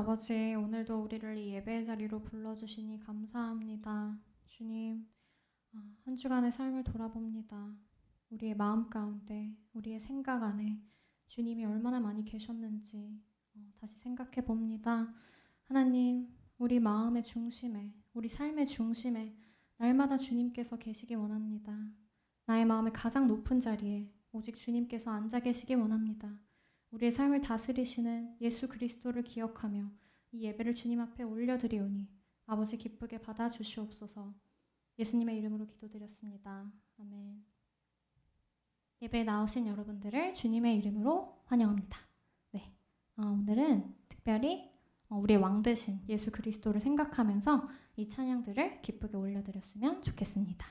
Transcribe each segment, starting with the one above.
아버지, 오늘도 우리를 이 예배의 자리로 불러주시니 감사합니다. 주님, 한 주간의 삶을 돌아봅니다. 우리의 마음 가운데, 우리의 생각 안에 주님이 얼마나 많이 계셨는지 다시 생각해 봅니다. 하나님, 우리 마음의 중심에, 우리 삶의 중심에 날마다 주님께서 계시기 원합니다. 나의 마음의 가장 높은 자리에 오직 주님께서 앉아 계시기 원합니다. 우리의 삶을 다스리시는 예수 그리스도를 기억하며 이 예배를 주님 앞에 올려드리오니 아버지 기쁘게 받아주시옵소서. 예수님의 이름으로 기도드렸습니다. 아멘. 예배에 나오신 여러분들을 주님의 이름으로 환영합니다. 네, 오늘은 특별히 우리의 왕 되신 예수 그리스도를 생각하면서 이 찬양들을 기쁘게 올려드렸으면 좋겠습니다.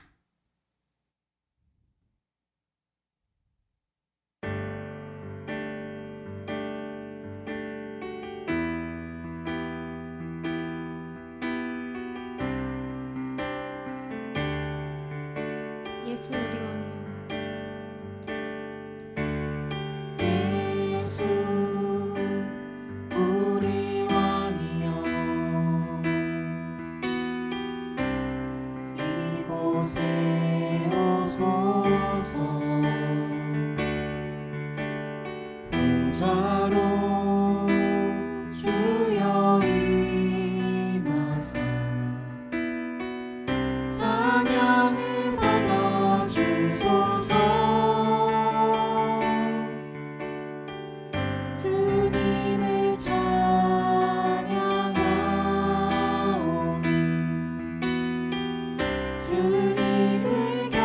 예수 우리 왕이여. 예수 우리 왕이여, 이곳에 오소서. 보좌로 주여 임하사 찬양을 받아주소서. 주님을 찬양하오니 주님을 경배하오니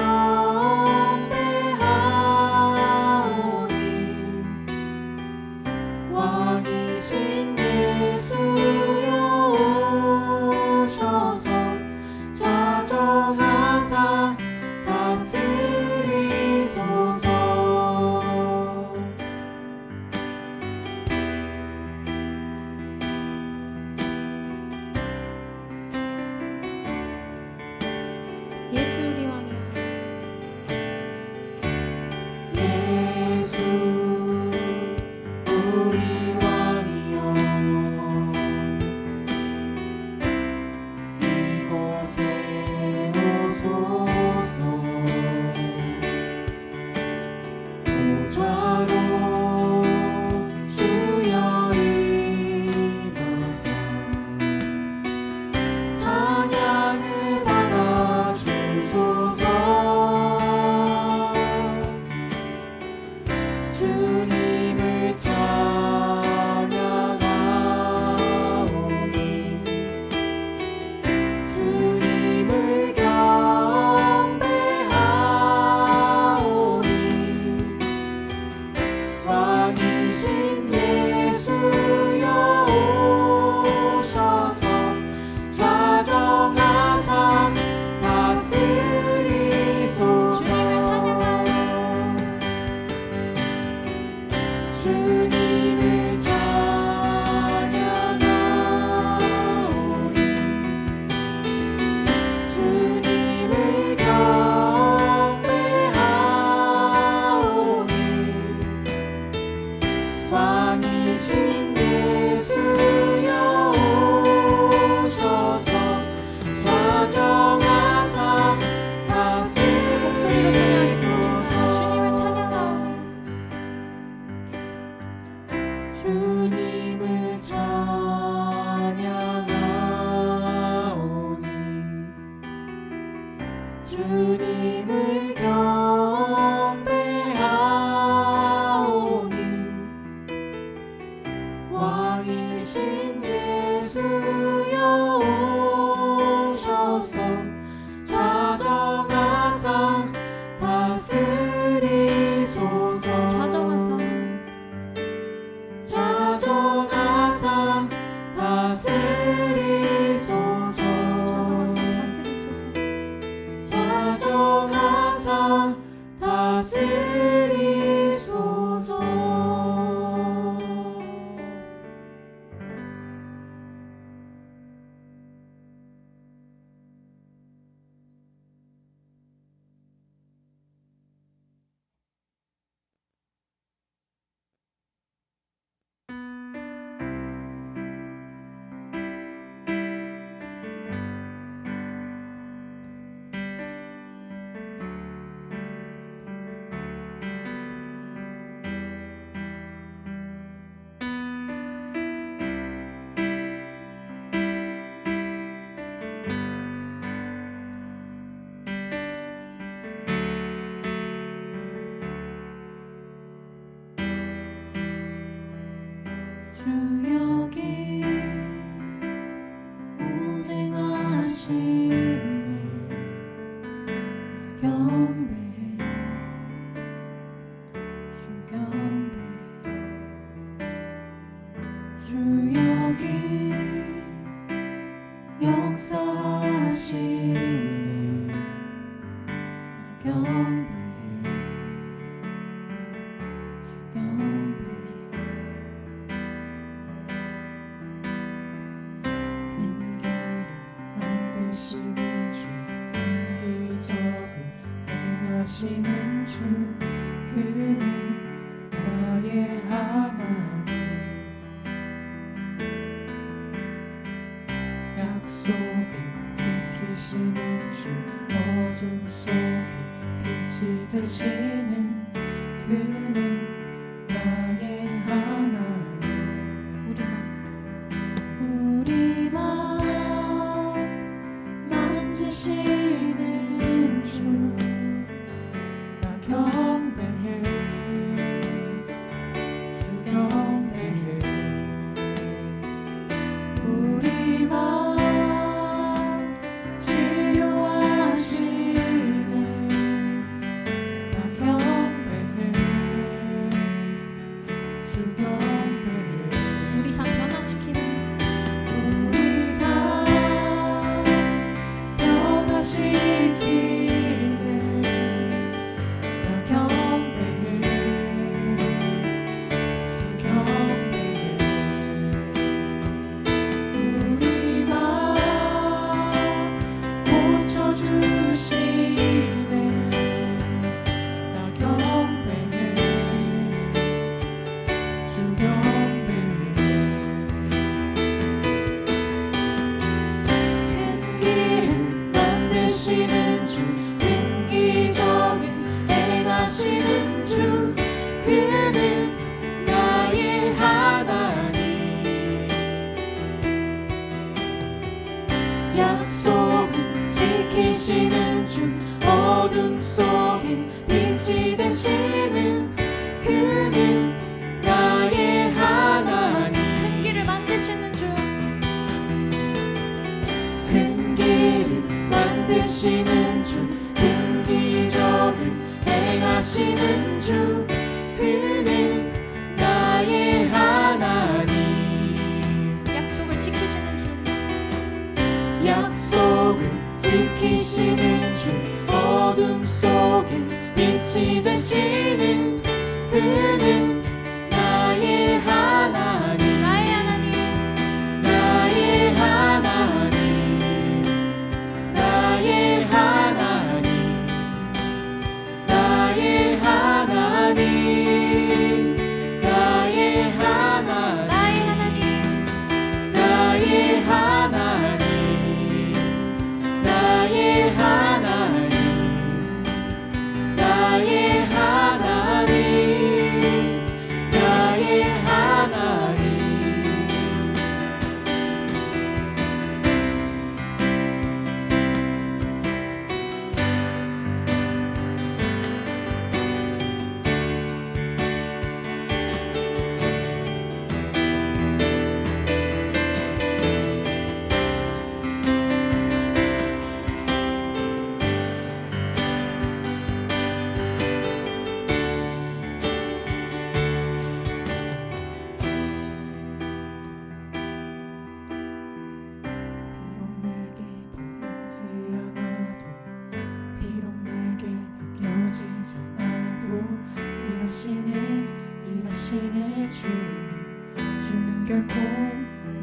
왕이신 예수여 오셔서 좌정하사 다스리소서. 예수 우리 왕이여. 예수 우리 왕이여, 이곳에 오소서. 보좌로 주여 임하사 찬양을 받아주소서. 주님을 찬양하오니 주님을 경배하오니 왕이신 예수여 오셔서 좌정하사 다스리소서. 주님을 찬양하오니 주님을 경배하오니 왕이신 예수여 오셔서 좌정하사 목소리로 다스리소서. 주님을 찬양하오니 주님을 찬양하오니 주님을 경배하오니 왕이신 예수여 오셔서 좌정하사 다스리소서. 좌정하사 다스리소서. 좌정하사 다스리소서. 주 여기 운행하시네 경배해 주 경배해 주 여기 역사하시네 경배해 주 경배해 만드시는 주 기적을 행하시는 주 그는 나의 하나님 약속을 지키시는 주 어둠 속에 빛이 되시는 그는 나의 하나님 우리 맘 만지시는 주 나 경배해 주 경배해 우리 맘 치료하시네 나 경배해 주 경배해 우리 삶 변화시키는 우리 삶 변화시키네 나 경배해 주 경배해 우리 맘 고쳐주시네 나 경배해 주 경배해 큰 길을 만드시는 주 획기적인 행하시는 주 그는 나의 하나님 약속을 지키시는 주 어둠 속에 빛이 되시는 그는 나의 하나님 큰 길을 만드시는 주 큰 길을 만드시는 주 획기적을 행하시는 주 그는 나의 하나님 약속을 지키시는 주 약속을 지키시는 주 어둠 속에 빛이 되시는 그는 나의 하나님 나의 하나님 나의 하나님 나의 하나님 나의 하나님 나의 하나님 나의 하나님 나의 하나님 나의 하나님 나의 하나님 비록 내게 느껴지지 않아도 일하시네 주는 결코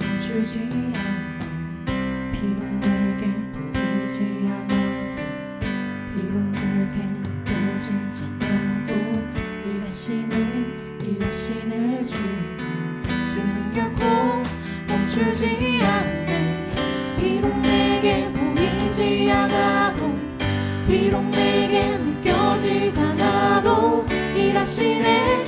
멈추지 않아 비록 내게 보이지 않아도 비록 내게 느껴지지 않아도 일하시네 주는 결코 멈추지 않네 비록 내게 보이지 않아도 비록 내게 느껴지지 않아도 일하시네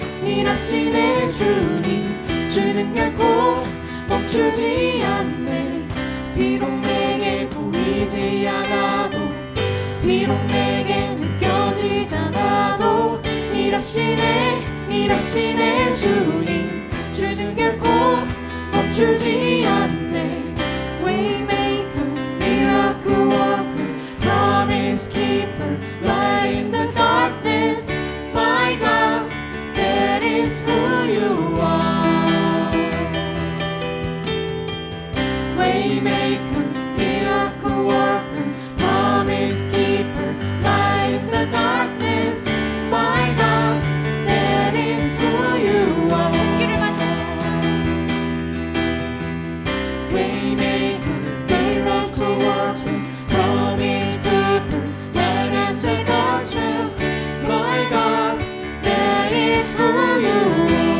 주는 결코 멈추지 않네 비록 내게 보이지 않아도 비록 내게 느껴지지 않아도 일하시네 주는 결코 멈추지 않네. Waymaker, miracle worker, promise keeper, light in the darkness. My God, that is who you are. Waymaker, miracle worker, promise keeper, light in the darkness. My God, that is who you are. 길을 만드시는 주. Waymaker, miracle worker, promise keeper, light in the darkness. My God, that is who you are.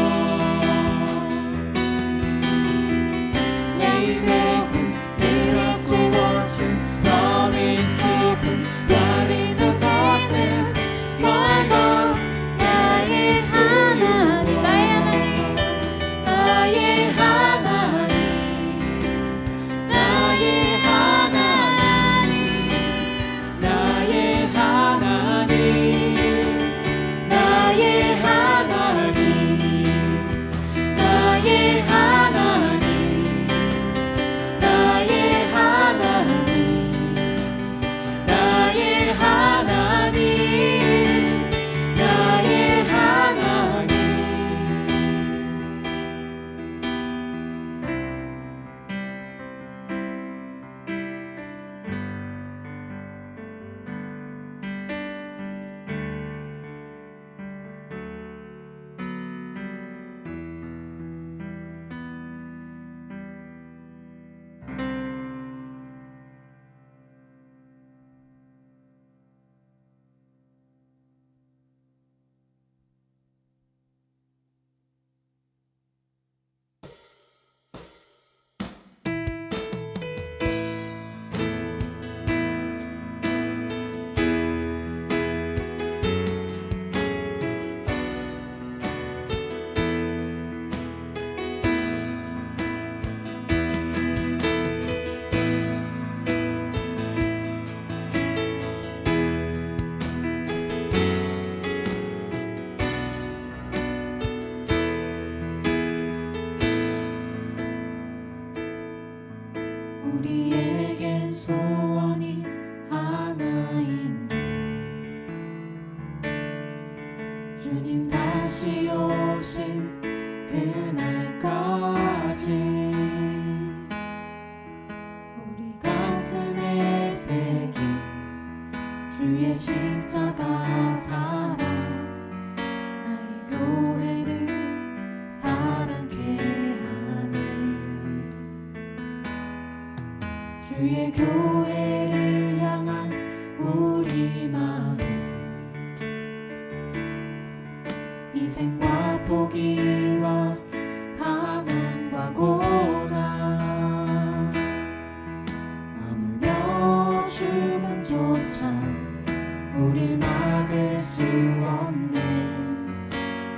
Waymaker, miracle worker, promise keeper, light in the darkness. My God, that is who you are. 나의 하나님, 나의 하나님, 나의 하나님, 나의 하나님, 나의 하나님, 나의 하나님, 나의 하나님, 나의 하나님. 우리에겐 소원이 하나인데 주님 다시 오실 그날까지 우리 가슴에 새긴 주의 십자가 사랑, 나의 교회를 사랑케 하네. 주의 교회를 향한 우리 마음, 희생과 포기와 가난과 고난, 아무며 죽음조차 우릴 막을 수 없네.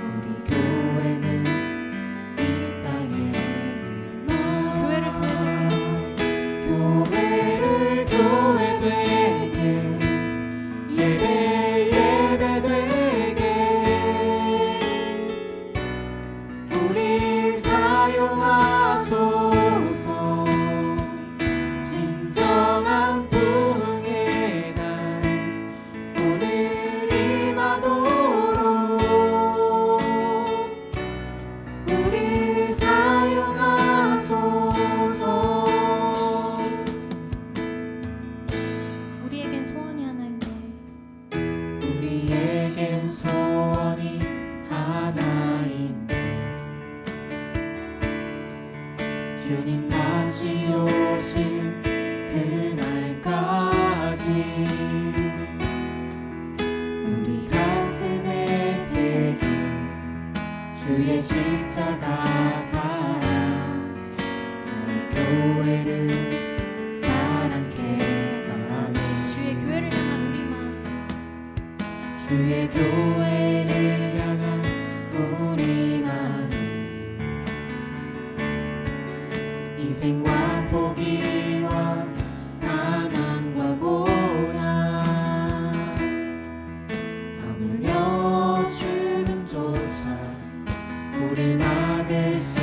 우리 교회는 이 땅의 희망. 교회를 교회 되게, 예배 되게 우리 사용하소서. 진정한 부흥의 날 오늘 임하도록 우리 사용하소서. 우리에겐 소원이 하나인데 우리에겐 소원이 하나인데 주님 다시 오실 그날까지 우리 가슴에 새긴 주의 십자가 사랑, 나의 교회를 사랑케 하네. 주의 교회를 향한 우리 마음, 주의 교회를 향한 우리 마음, 희생과 포기와 가난과 고난, 아물며 죽음조차 우릴 막을 수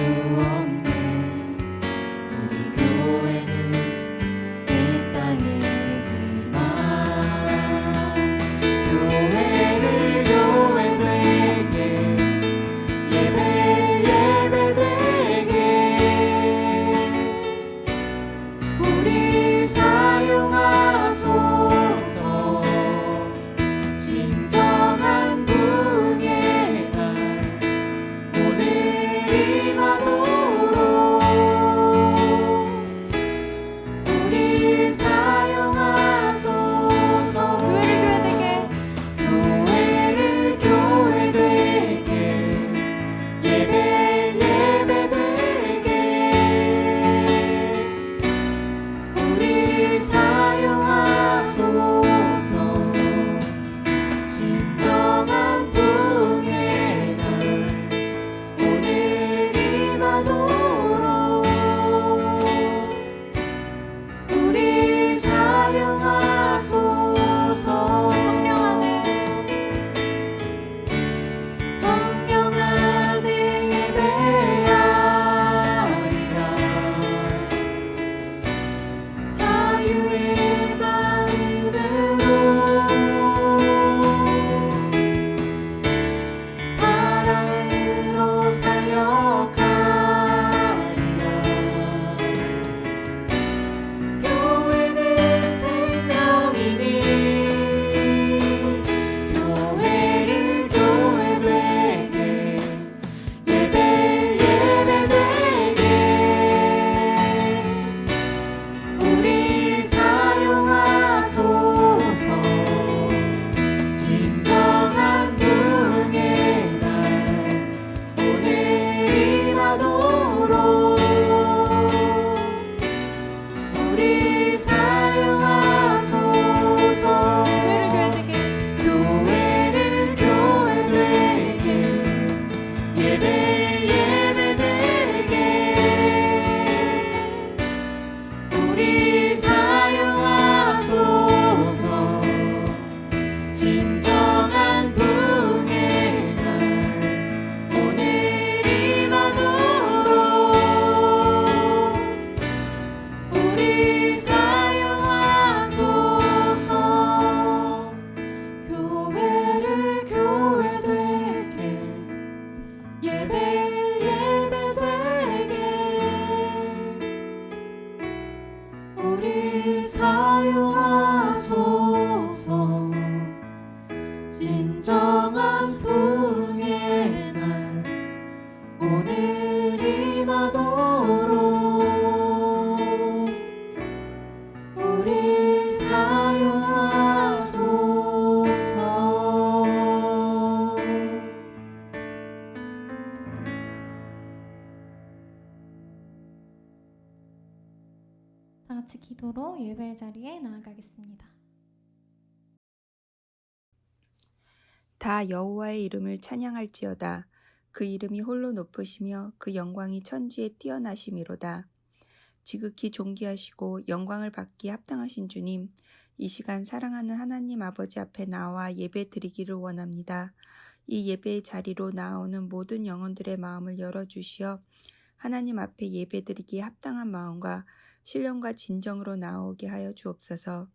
진정한 부흥의 날 오늘 임하도록 우리 사용하소서. 교회를 교회 되게 예배를 예배 되게 우리 사용하소서. 진정한 부흥의 날 오늘 임하도록 우리 사용하소서. 다 같이 기도로 예배의 자리에 나아가겠습니다. 다 여호와의 이름을 찬양할지어다. 그 이름이 홀로 높으시며 그 영광이 천지에 뛰어나심이로다. 지극히 존귀하시고 영광을 받기에 합당하신 주님, 이 시간 사랑하는 하나님 아버지 앞에 나와 예배 드리기를 원합니다. 이 예배의 자리로 나오는 모든 영혼들의 마음을 열어주시어 하나님 앞에 예배 드리기에 합당한 마음과 신령과 진정으로 나오게 하여 주옵소서.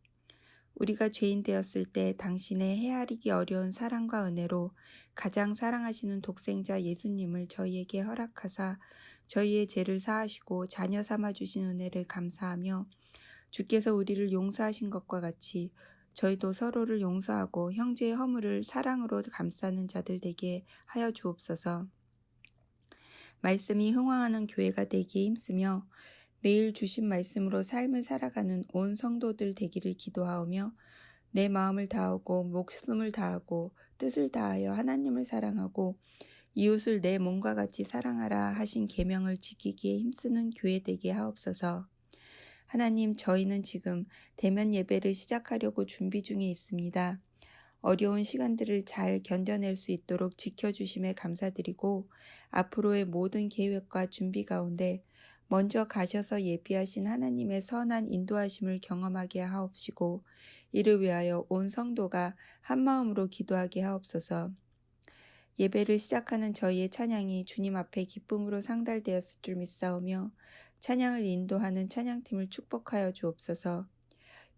우리가 죄인 되었을 때 당신의 헤아리기 어려운 사랑과 은혜로 가장 사랑하시는 독생자 예수님을 저희에게 허락하사 저희의 죄를 사하시고 자녀 삼아 주신 은혜를 감사하며 주께서 우리를 용서하신 것과 같이 저희도 서로를 용서하고 형제의 허물을 사랑으로 감싸는 자들 되게 하여 주옵소서. 말씀이 흥황하는 교회가 되기에 힘쓰며 매일 주신 말씀으로 삶을 살아가는 온 성도들 되기를 기도하오며 내 마음을 다하고 목숨을 다하고 뜻을 다하여 하나님을 사랑하고 이웃을 내 몸과 같이 사랑하라 하신 계명을 지키기에 힘쓰는 교회 되게 하옵소서. 하나님, 저희는 지금 대면 예배를 시작하려고 준비 중에 있습니다. 어려운 시간들을 잘 견뎌낼 수 있도록 지켜주심에 감사드리고 앞으로의 모든 계획과 준비 가운데 먼저 가셔서 예비하신 하나님의 선한 인도하심을 경험하게 하옵시고 이를 위하여 온 성도가 한마음으로 기도하게 하옵소서. 예배를 시작하는 저희의 찬양이 주님 앞에 기쁨으로 상달되었을 줄 믿사오며 찬양을 인도하는 찬양팀을 축복하여 주옵소서.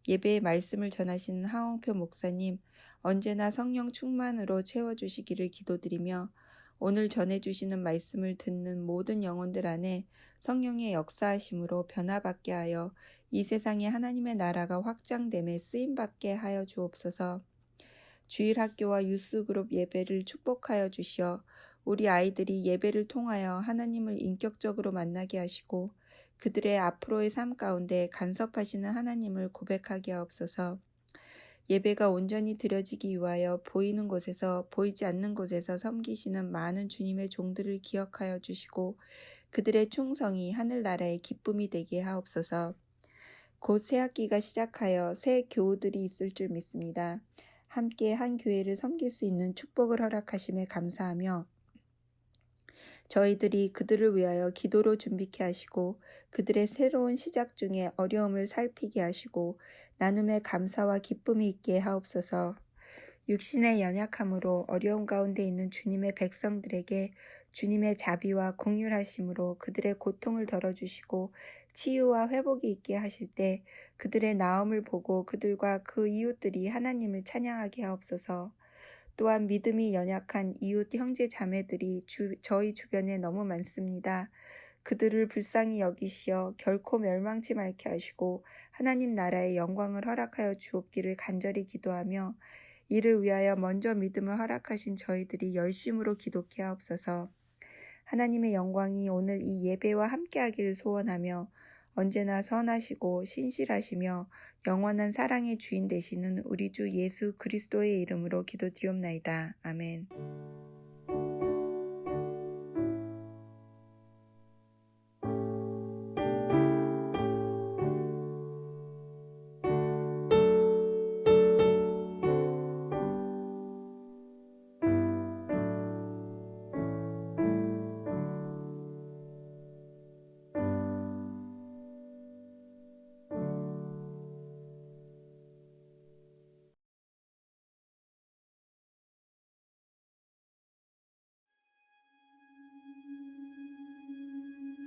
예배의 말씀을 전하시는 하홍표 목사님, 언제나 성령 충만으로 채워주시기를 기도드리며 오늘 전해주시는 말씀을 듣는 모든 영혼들 안에 성령의 역사하심으로 변화받게 하여 이 세상에 하나님의 나라가 확장됨에 쓰임받게 하여 주옵소서. 주일학교와 유스그룹 예배를 축복하여 주시어 우리 아이들이 예배를 통하여 하나님을 인격적으로 만나게 하시고 그들의 앞으로의 삶 가운데 간섭하시는 하나님을 고백하게 하옵소서. 예배가 온전히 드려지기 위하여 보이는 곳에서 보이지 않는 곳에서 섬기시는 많은 주님의 종들을 기억하여 주시고 그들의 충성이 하늘나라의 기쁨이 되게 하옵소서. 곧 새학기가 시작하여 새 교우들이 있을 줄 믿습니다. 함께 한 교회를 섬길 수 있는 축복을 허락하심에 감사하며 저희들이 그들을 위하여 기도로 준비케 하시고 그들의 새로운 시작 중에 어려움을 살피게 하시고 나눔의 감사와 기쁨이 있게 하옵소서. 육신의 연약함으로 어려움 가운데 있는 주님의 백성들에게 주님의 자비와 긍휼하심으로 그들의 고통을 덜어주시고 치유와 회복이 있게 하실 때 그들의 나음을 보고 그들과 그 이웃들이 하나님을 찬양하게 하옵소서. 또한 믿음이 연약한 이웃 형제 자매들이 저희 주변에 너무 많습니다. 그들을 불쌍히 여기시어 결코 멸망치 말게 하시고 하나님 나라의 영광을 허락하여 주옵기를 간절히 기도하며 이를 위하여 먼저 믿음을 허락하신 저희들이 열심으로 기도케 하옵소서. 하나님의 영광이 오늘 이 예배와 함께하기를 소원하며 언제나 선하시고 신실하시며 영원한 사랑의 주인 되시는 우리 주 예수 그리스도의 이름으로 기도드리옵나이다. 아멘.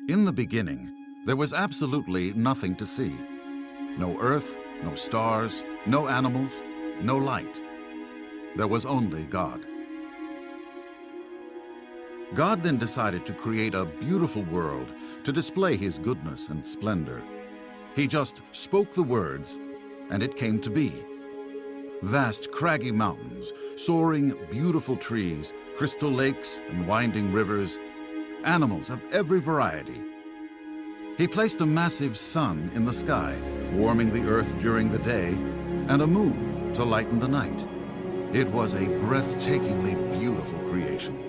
In the beginning, there was absolutely nothing to see. No earth, no stars, no animals, no light. There was only God. God then decided to create a beautiful world to display his goodness and splendor. He just spoke the words, and it came to be. Vast craggy mountains, soaring beautiful trees, crystal lakes and winding rivers, animals of every variety. He placed a massive sun in the sky, warming the earth during the day, and a moon to lighten the night. It was a breathtakingly beautiful creation.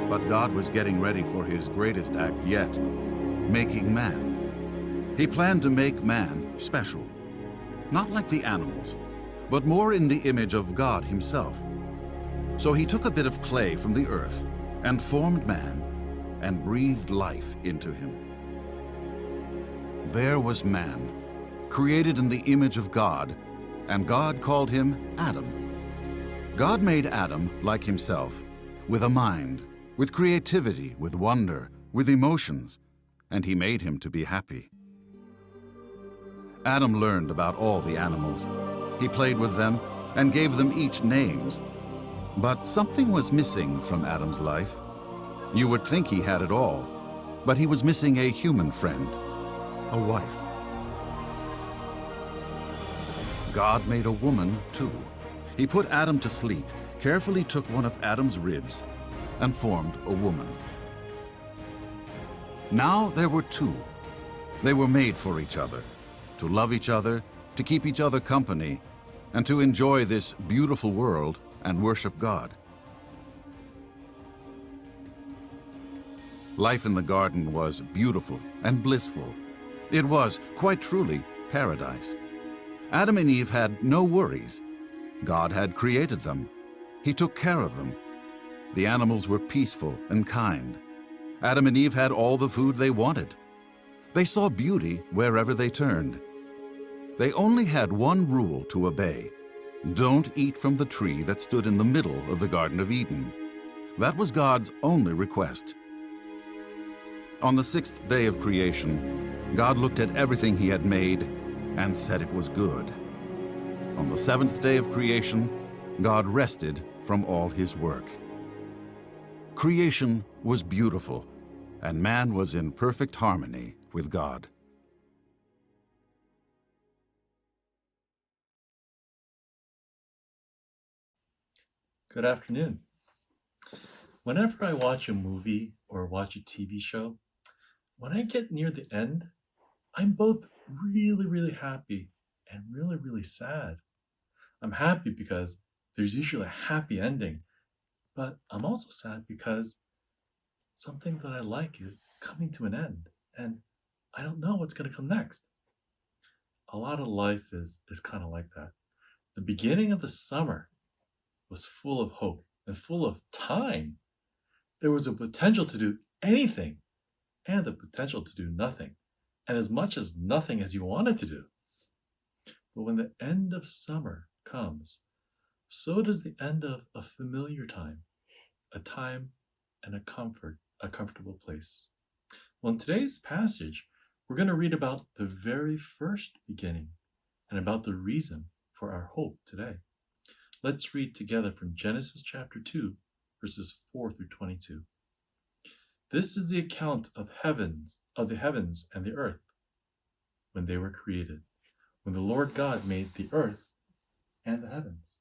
But God was getting ready for his greatest act yet, making man. He planned to make man special, not like the animals, but more in the image of God himself. So he took a bit of clay from the earth and formed man and breathed life into him. There was man, created in the image of God, and God called him Adam. God made Adam like himself, with a mind, with creativity, with wonder, with emotions, and he made him to be happy. Adam learned about all the animals. He played with them and gave them each names. But something was missing from Adam's life. You would think he had it all, but he was missing a human friend, a wife. God made a woman too. He put Adam to sleep, carefully took one of Adam's ribs, and formed a woman. Now there were two. They were made for each other, to love each other, to keep each other company, and to enjoy this beautiful world and worship God. Life in the garden was beautiful and blissful. It was, quite truly, paradise. Adam and Eve had no worries. God had created them. He took care of them. The animals were peaceful and kind. Adam and Eve had all the food they wanted. They saw beauty wherever they turned. They only had one rule to obey. Don't eat from the tree that stood in the middle of the Garden of Eden. That was God's only request. On the sixth day of creation, God looked at everything he had made and said it was good. On the seventh day of creation, God rested from all his work. Creation was beautiful, and man was in perfect harmony with God. Good afternoon. Whenever I watch a movie or watch a TV show, when I get near the end, I'm both really, really happy and really, really sad. I'm happy because there's usually a happy ending, but I'm also sad because something that I like is coming to an end, and I don't know what's going to come next. A lot of life is kind of like that. The beginning of the summer was full of hope and full of time. There was a potential to do anything and the potential to do nothing, and as much as nothing as you wanted to do. But when the end of summer comes, so does the end of a familiar time, a time and a comfortable place. Well, in today's passage, we're going to read about the very first beginning and about the reason for our hope today. Let's read together from Genesis chapter 2, verses 4 through 22. This is the account of the heavens and the earth when they were created, when the Lord God made the earth and the heavens.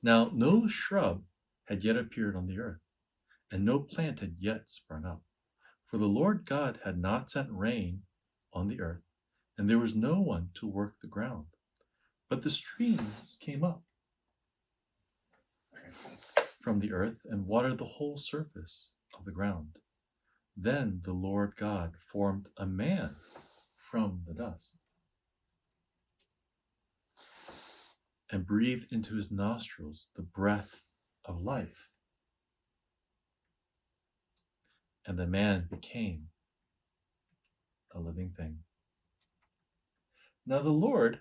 Now no shrub had yet appeared on the earth, and no plant had yet sprung up, for the Lord God had not sent rain on the earth, and there was no one to work the ground. But the streams came up from the earth and watered the whole surface of the ground. Then the Lord God formed a man from the dust and breathed into his nostrils the breath of life. And the man became a living thing. Now the Lord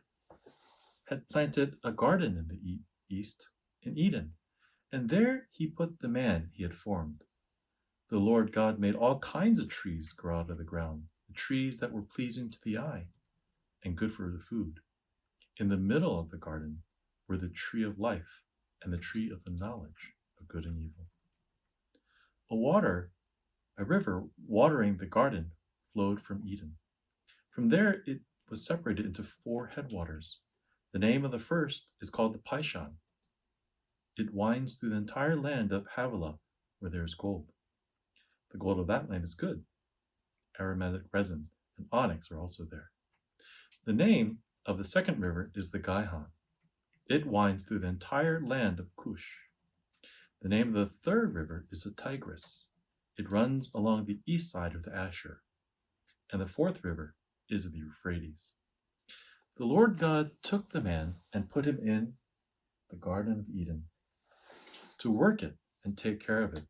had planted a garden in the east, in Eden, and there he put the man he had formed. The Lord God made all kinds of trees grow out of the ground, the trees that were pleasing to the eye and good for the food. In the middle of the garden were the tree of life and the tree of the knowledge of good and evil. A river watering the garden flowed from Eden. From there it was separated into 4 headwaters. The name of the first is called the Pishon. It winds through the entire land of Havilah, where there is gold. The gold of that land is good. Aromatic resin and onyx are also there. The name of the second river is the Gihon. It winds through the entire land of Cush. The name of the third river is the Tigris. It runs along the east side of the Asher. And the fourth river is the Euphrates. The Lord God took the man and put him in the Garden of Eden to work it and take care of it.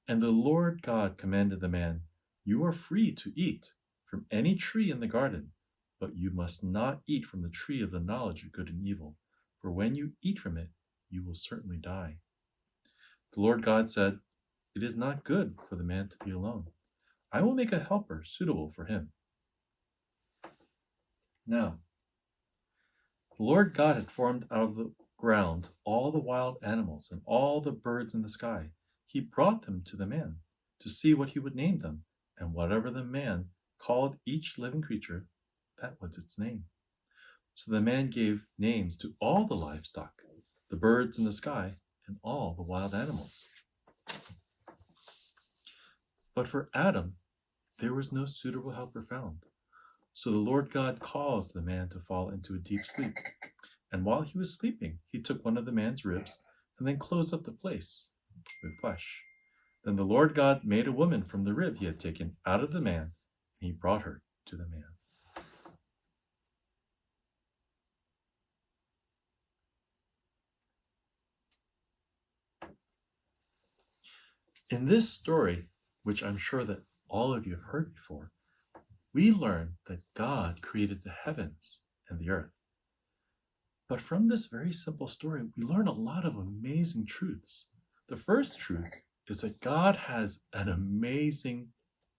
And the Lord God commanded the man, "You are free to eat from any tree in the garden, but you must not eat from the tree of the knowledge of good and evil, for when you eat from it, you will certainly die." The Lord God said, "It is not good for the man to be alone. I will make a helper suitable for him." Now, the Lord God had formed out of the ground all the wild animals and all the birds in the sky. He brought them to the man to see what he would name them, and whatever the man called each living creature, that was its name. So the man gave names to all the livestock, the birds in the sky, and all the wild animals. But for Adam, there was no suitable helper found. So the Lord God caused the man to fall into a deep sleep. And while he was sleeping, he took one of the man's ribs and then closed up the place with flesh. Then the Lord God made a woman from the rib he had taken out of the man, and he brought her to the man. In this story, which I'm sure that all of you have heard before, we learn that God created the heavens and the earth. But from this very simple story, we learn a lot of amazing truths. The first truth is that God has an amazing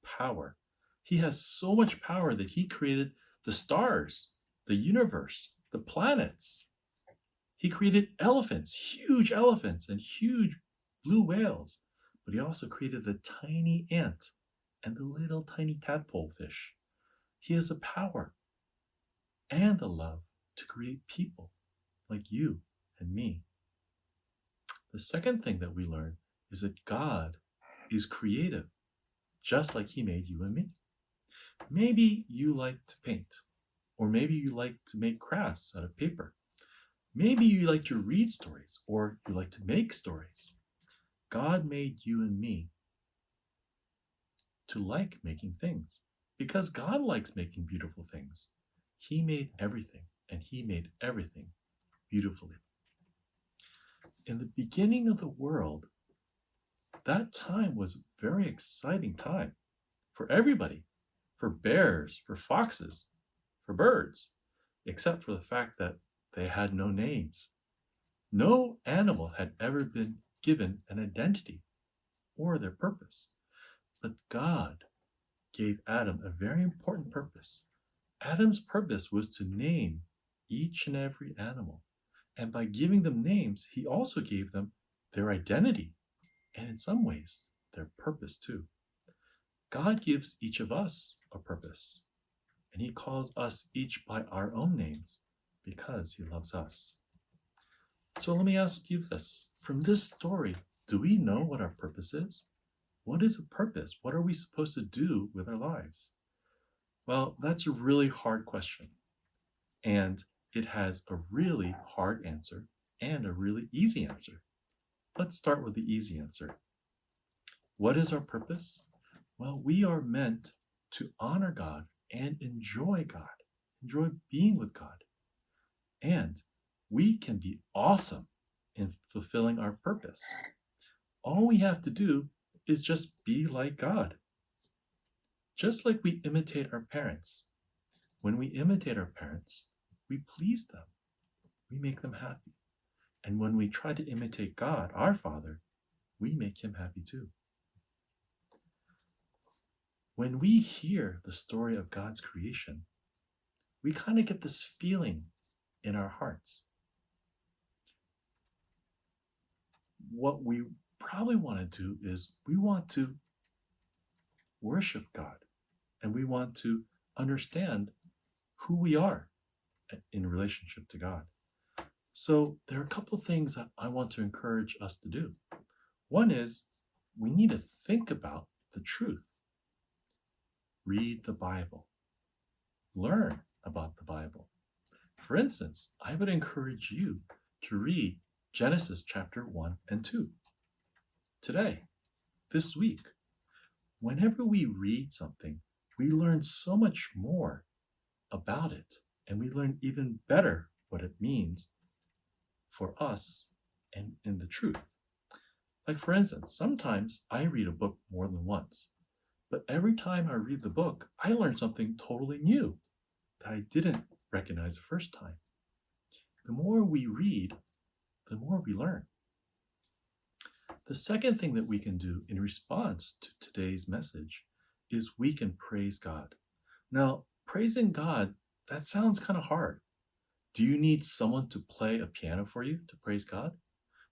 power. He has so much power that he created the stars, the universe, the planets. He created elephants and huge blue whales. But he also created the tiny ant and the little tiny tadpole fish. He has the power and the love to create people like you and me. The second thing that we learn is that God is creative, just like he made you and me. Maybe you like to paint, or maybe you like to make crafts out of paper. Maybe you like to read stories, or you like to make stories. God made you and me to like making things because God likes making beautiful things. He made everything, and he made everything beautifully. In the beginning of the world, that time was a very exciting time for everybody, for bears, for foxes, for birds, except for the fact that they had no names. No animal had ever been given an identity or their purpose. But God gave Adam a very important purpose. Adam's purpose was to name each and every animal. And by giving them names, he also gave them their identity and in some ways, their purpose too. God gives each of us a purpose, and he calls us each by our own names because he loves us. So let me ask you this. From this story, do we know what our purpose is? What is a purpose? What are we supposed to do with our lives? Well, that's a really hard question. And it has a really hard answer and a really easy answer. Let's start with the easy answer. What is our purpose? Well, we are meant to honor God and enjoy being with God. And we can be awesome in fulfilling our purpose. All we have to do is just be like God. Just like we imitate our parents. When we imitate our parents, we please them. We make them happy. And when we try to imitate God, our Father, we make him happy too. when we hear the story of God's creation, we kind of get this feeling in our hearts. What we probably want to do is we want to worship God, and we want to understand who we are in relationship to God. So there are a couple of things that I want to encourage us to do. One is we need to think about the truth. Read the Bible. Learn about the Bible. For instance, I would encourage you to read Genesis chapter 1 and 2 today, this week. Whenever we read something, we learn so much more about it, and we learn even better what it means for us and in the truth. Like, for instance, sometimes I read a book more than once, but every time I read the book, I learn something totally new that I didn't recognize the first time. The more we read, the more we learn. The second thing that we can do in response to today's message is we can praise God. Now, praising God, that sounds kind of hard. Do you need someone to play a piano for you to praise God?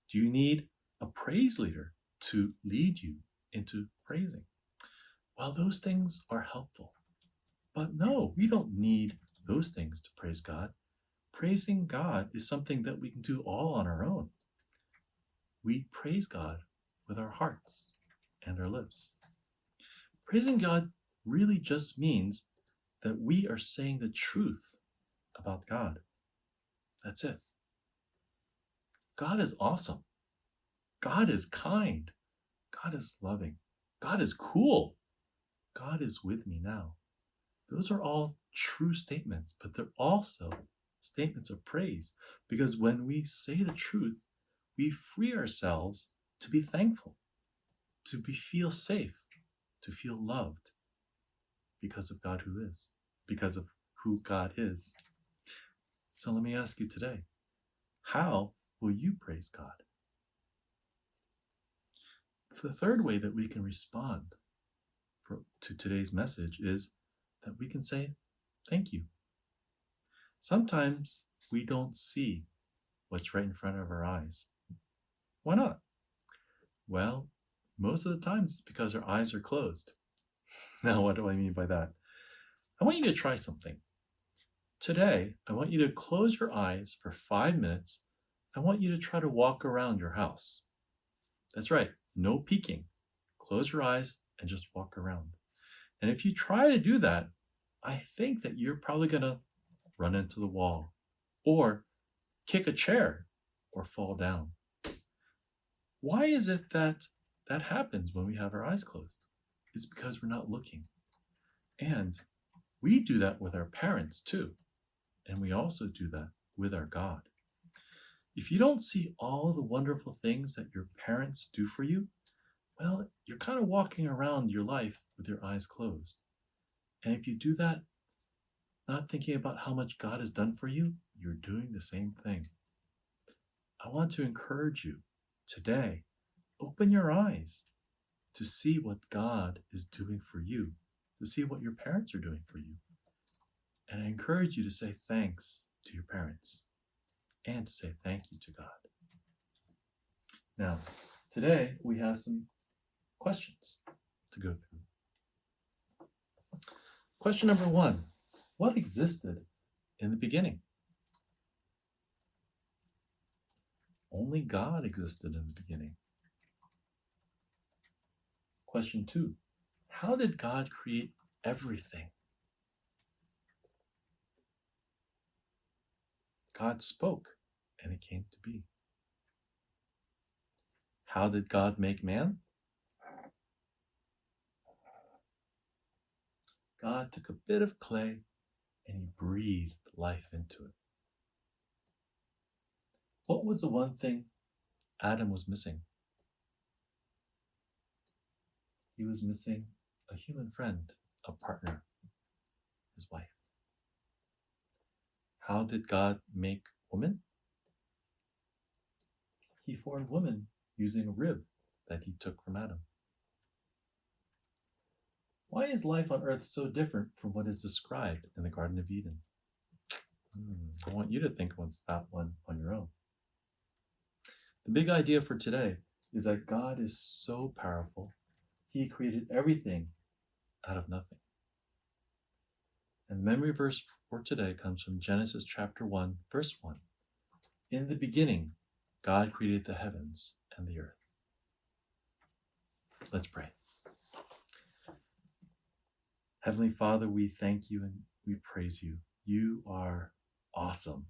Do you need a praise leader to lead you into praising? Well, those things are helpful. But no, we don't need those things to praise God. Praising God is something that we can do all on our own. We praise God with our hearts and our lips. Praising God really just means that we are saying the truth about God. That's it. God is awesome. God is kind. God is loving. God is cool. God is with me now. Those are all true statements, but they're also statements of praise, because when we say the truth, we free ourselves to be thankful, to feel safe, to feel loved because of God who is, because of who God is. So let me ask you today, how will you praise God? The third way that we can respond to today's message is that we can say thank you. Sometimes we don't see what's right in front of our eyes. Why not? Well, most of the time it's because our eyes are closed. Now, what do I mean by that? I want you to try something. Today, I want you to close your eyes for 5 minutes. I want you to try to walk around your house. That's right, no peeking. Close your eyes and just walk around. And if you try to do that, I think that you're probably going to run into the wall or kick a chair or fall down. Why is it that happens when we have our eyes closed? It's because we're not looking. And we do that with our parents too. And we also do that with our God. If you don't see all the wonderful things that your parents do for you, well, you're kind of walking around your life with your eyes closed. And if you do that, not thinking about how much God has done for you, you're doing the same thing. I want to encourage you today, open your eyes to see what God is doing for you, to see what your parents are doing for you. And I encourage you to say thanks to your parents and to say thank you to God. Now, today we have some questions to go through. Question number 1, what existed in the beginning? Only God existed in the beginning. Question 2, how did God create everything? God spoke and it came to be. How did God make man? God took a bit of clay and he breathed life into it. What was the one thing Adam was missing? He was missing a human friend, a partner, his wife. How did God make woman? He formed woman using a rib that he took from Adam. Why is life on earth so different from what is described in the Garden of Eden? I want you to think of that one on your own. The big idea for today is that God is so powerful. He created everything out of nothing. And the memory verse for today comes from Genesis chapter 1, verse 1. In the beginning, God created the heavens and the earth. Let's pray. Heavenly Father, we thank you and we praise you. You are awesome.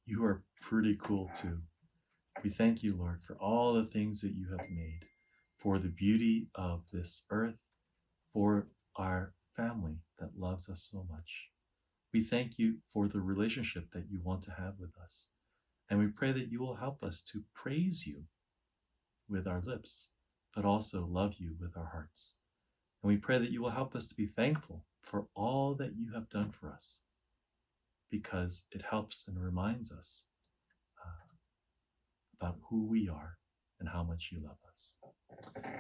You are pretty cool too. We thank you, Lord, for all the things that you have made, for the beauty of this earth, for our family that loves us so much. We thank you for the relationship that you want to have with us. And we pray that you will help us to praise you with our lips, but also love you with our hearts. And we pray that you will help us to be thankful for all that you have done for us, because it helps and reminds us about who we are and how much you love us.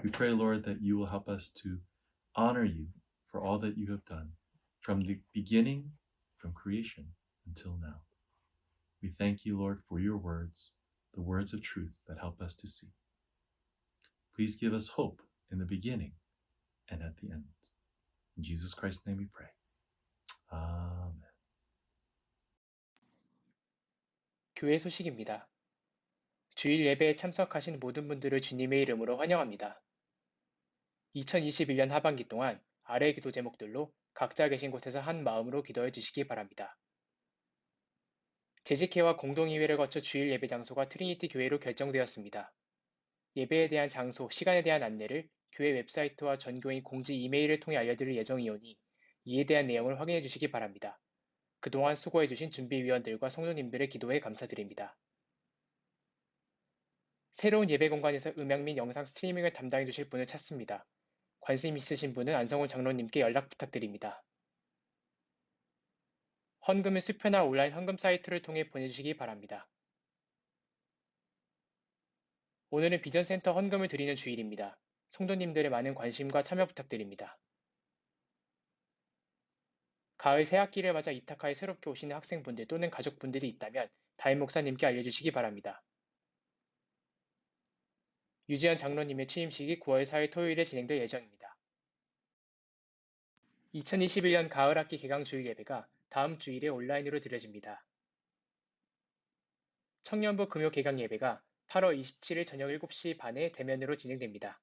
We pray, Lord, that you will help us to honor you for all that you have done from the beginning, from creation until now. We thank you, Lord, for your words, the words of truth that help us to see. Please give us hope in the beginning and at the end. In Jesus Christ's name we pray. Amen. 교회 소식입니다. 주일 예배에 참석하신 모든 분들을 주님의 이름으로 환영합니다. 2021년 하반기 동안 아래 기도 제목들로 각자 계신 곳에서 한 마음으로 기도해 주시기 바랍니다. 재직회와 공동의회를 거쳐 주일 예배 장소가 트리니티 교회로 결정되었습니다. 예배에 대한 장소, 시간에 대한 안내를 교회 웹사이트와 전교인 공지 이메일을 통해 알려드릴 예정이오니 이에 대한 내용을 확인해 주시기 바랍니다. 그동안 수고해 주신 준비위원들과 성도님들의 기도에 감사드립니다. 새로운 예배 공간에서 음향 및 영상 스트리밍을 담당해 주실 분을 찾습니다. 관심 있으신 분은 안성훈 장로님께 연락 부탁드립니다. 헌금은 수표나 온라인 헌금 사이트를 통해 보내주시기 바랍니다. 오늘은 비전센터 헌금을 드리는 주일입니다. 성도님들의 많은 관심과 참여 부탁드립니다. 가을 새학기를 맞아 이타카에 새롭게 오시는 학생분들 또는 가족분들이 있다면 담임 목사님께 알려주시기 바랍니다. 유지현 장로님의 취임식이 9월 4일 토요일에 진행될 예정입니다. 2021년 가을 학기 개강 주일 예배가 다음 주일에 온라인으로 드려집니다. 청년부 금요 개강 예배가 8월 27일 저녁 7시 반에 대면으로 진행됩니다.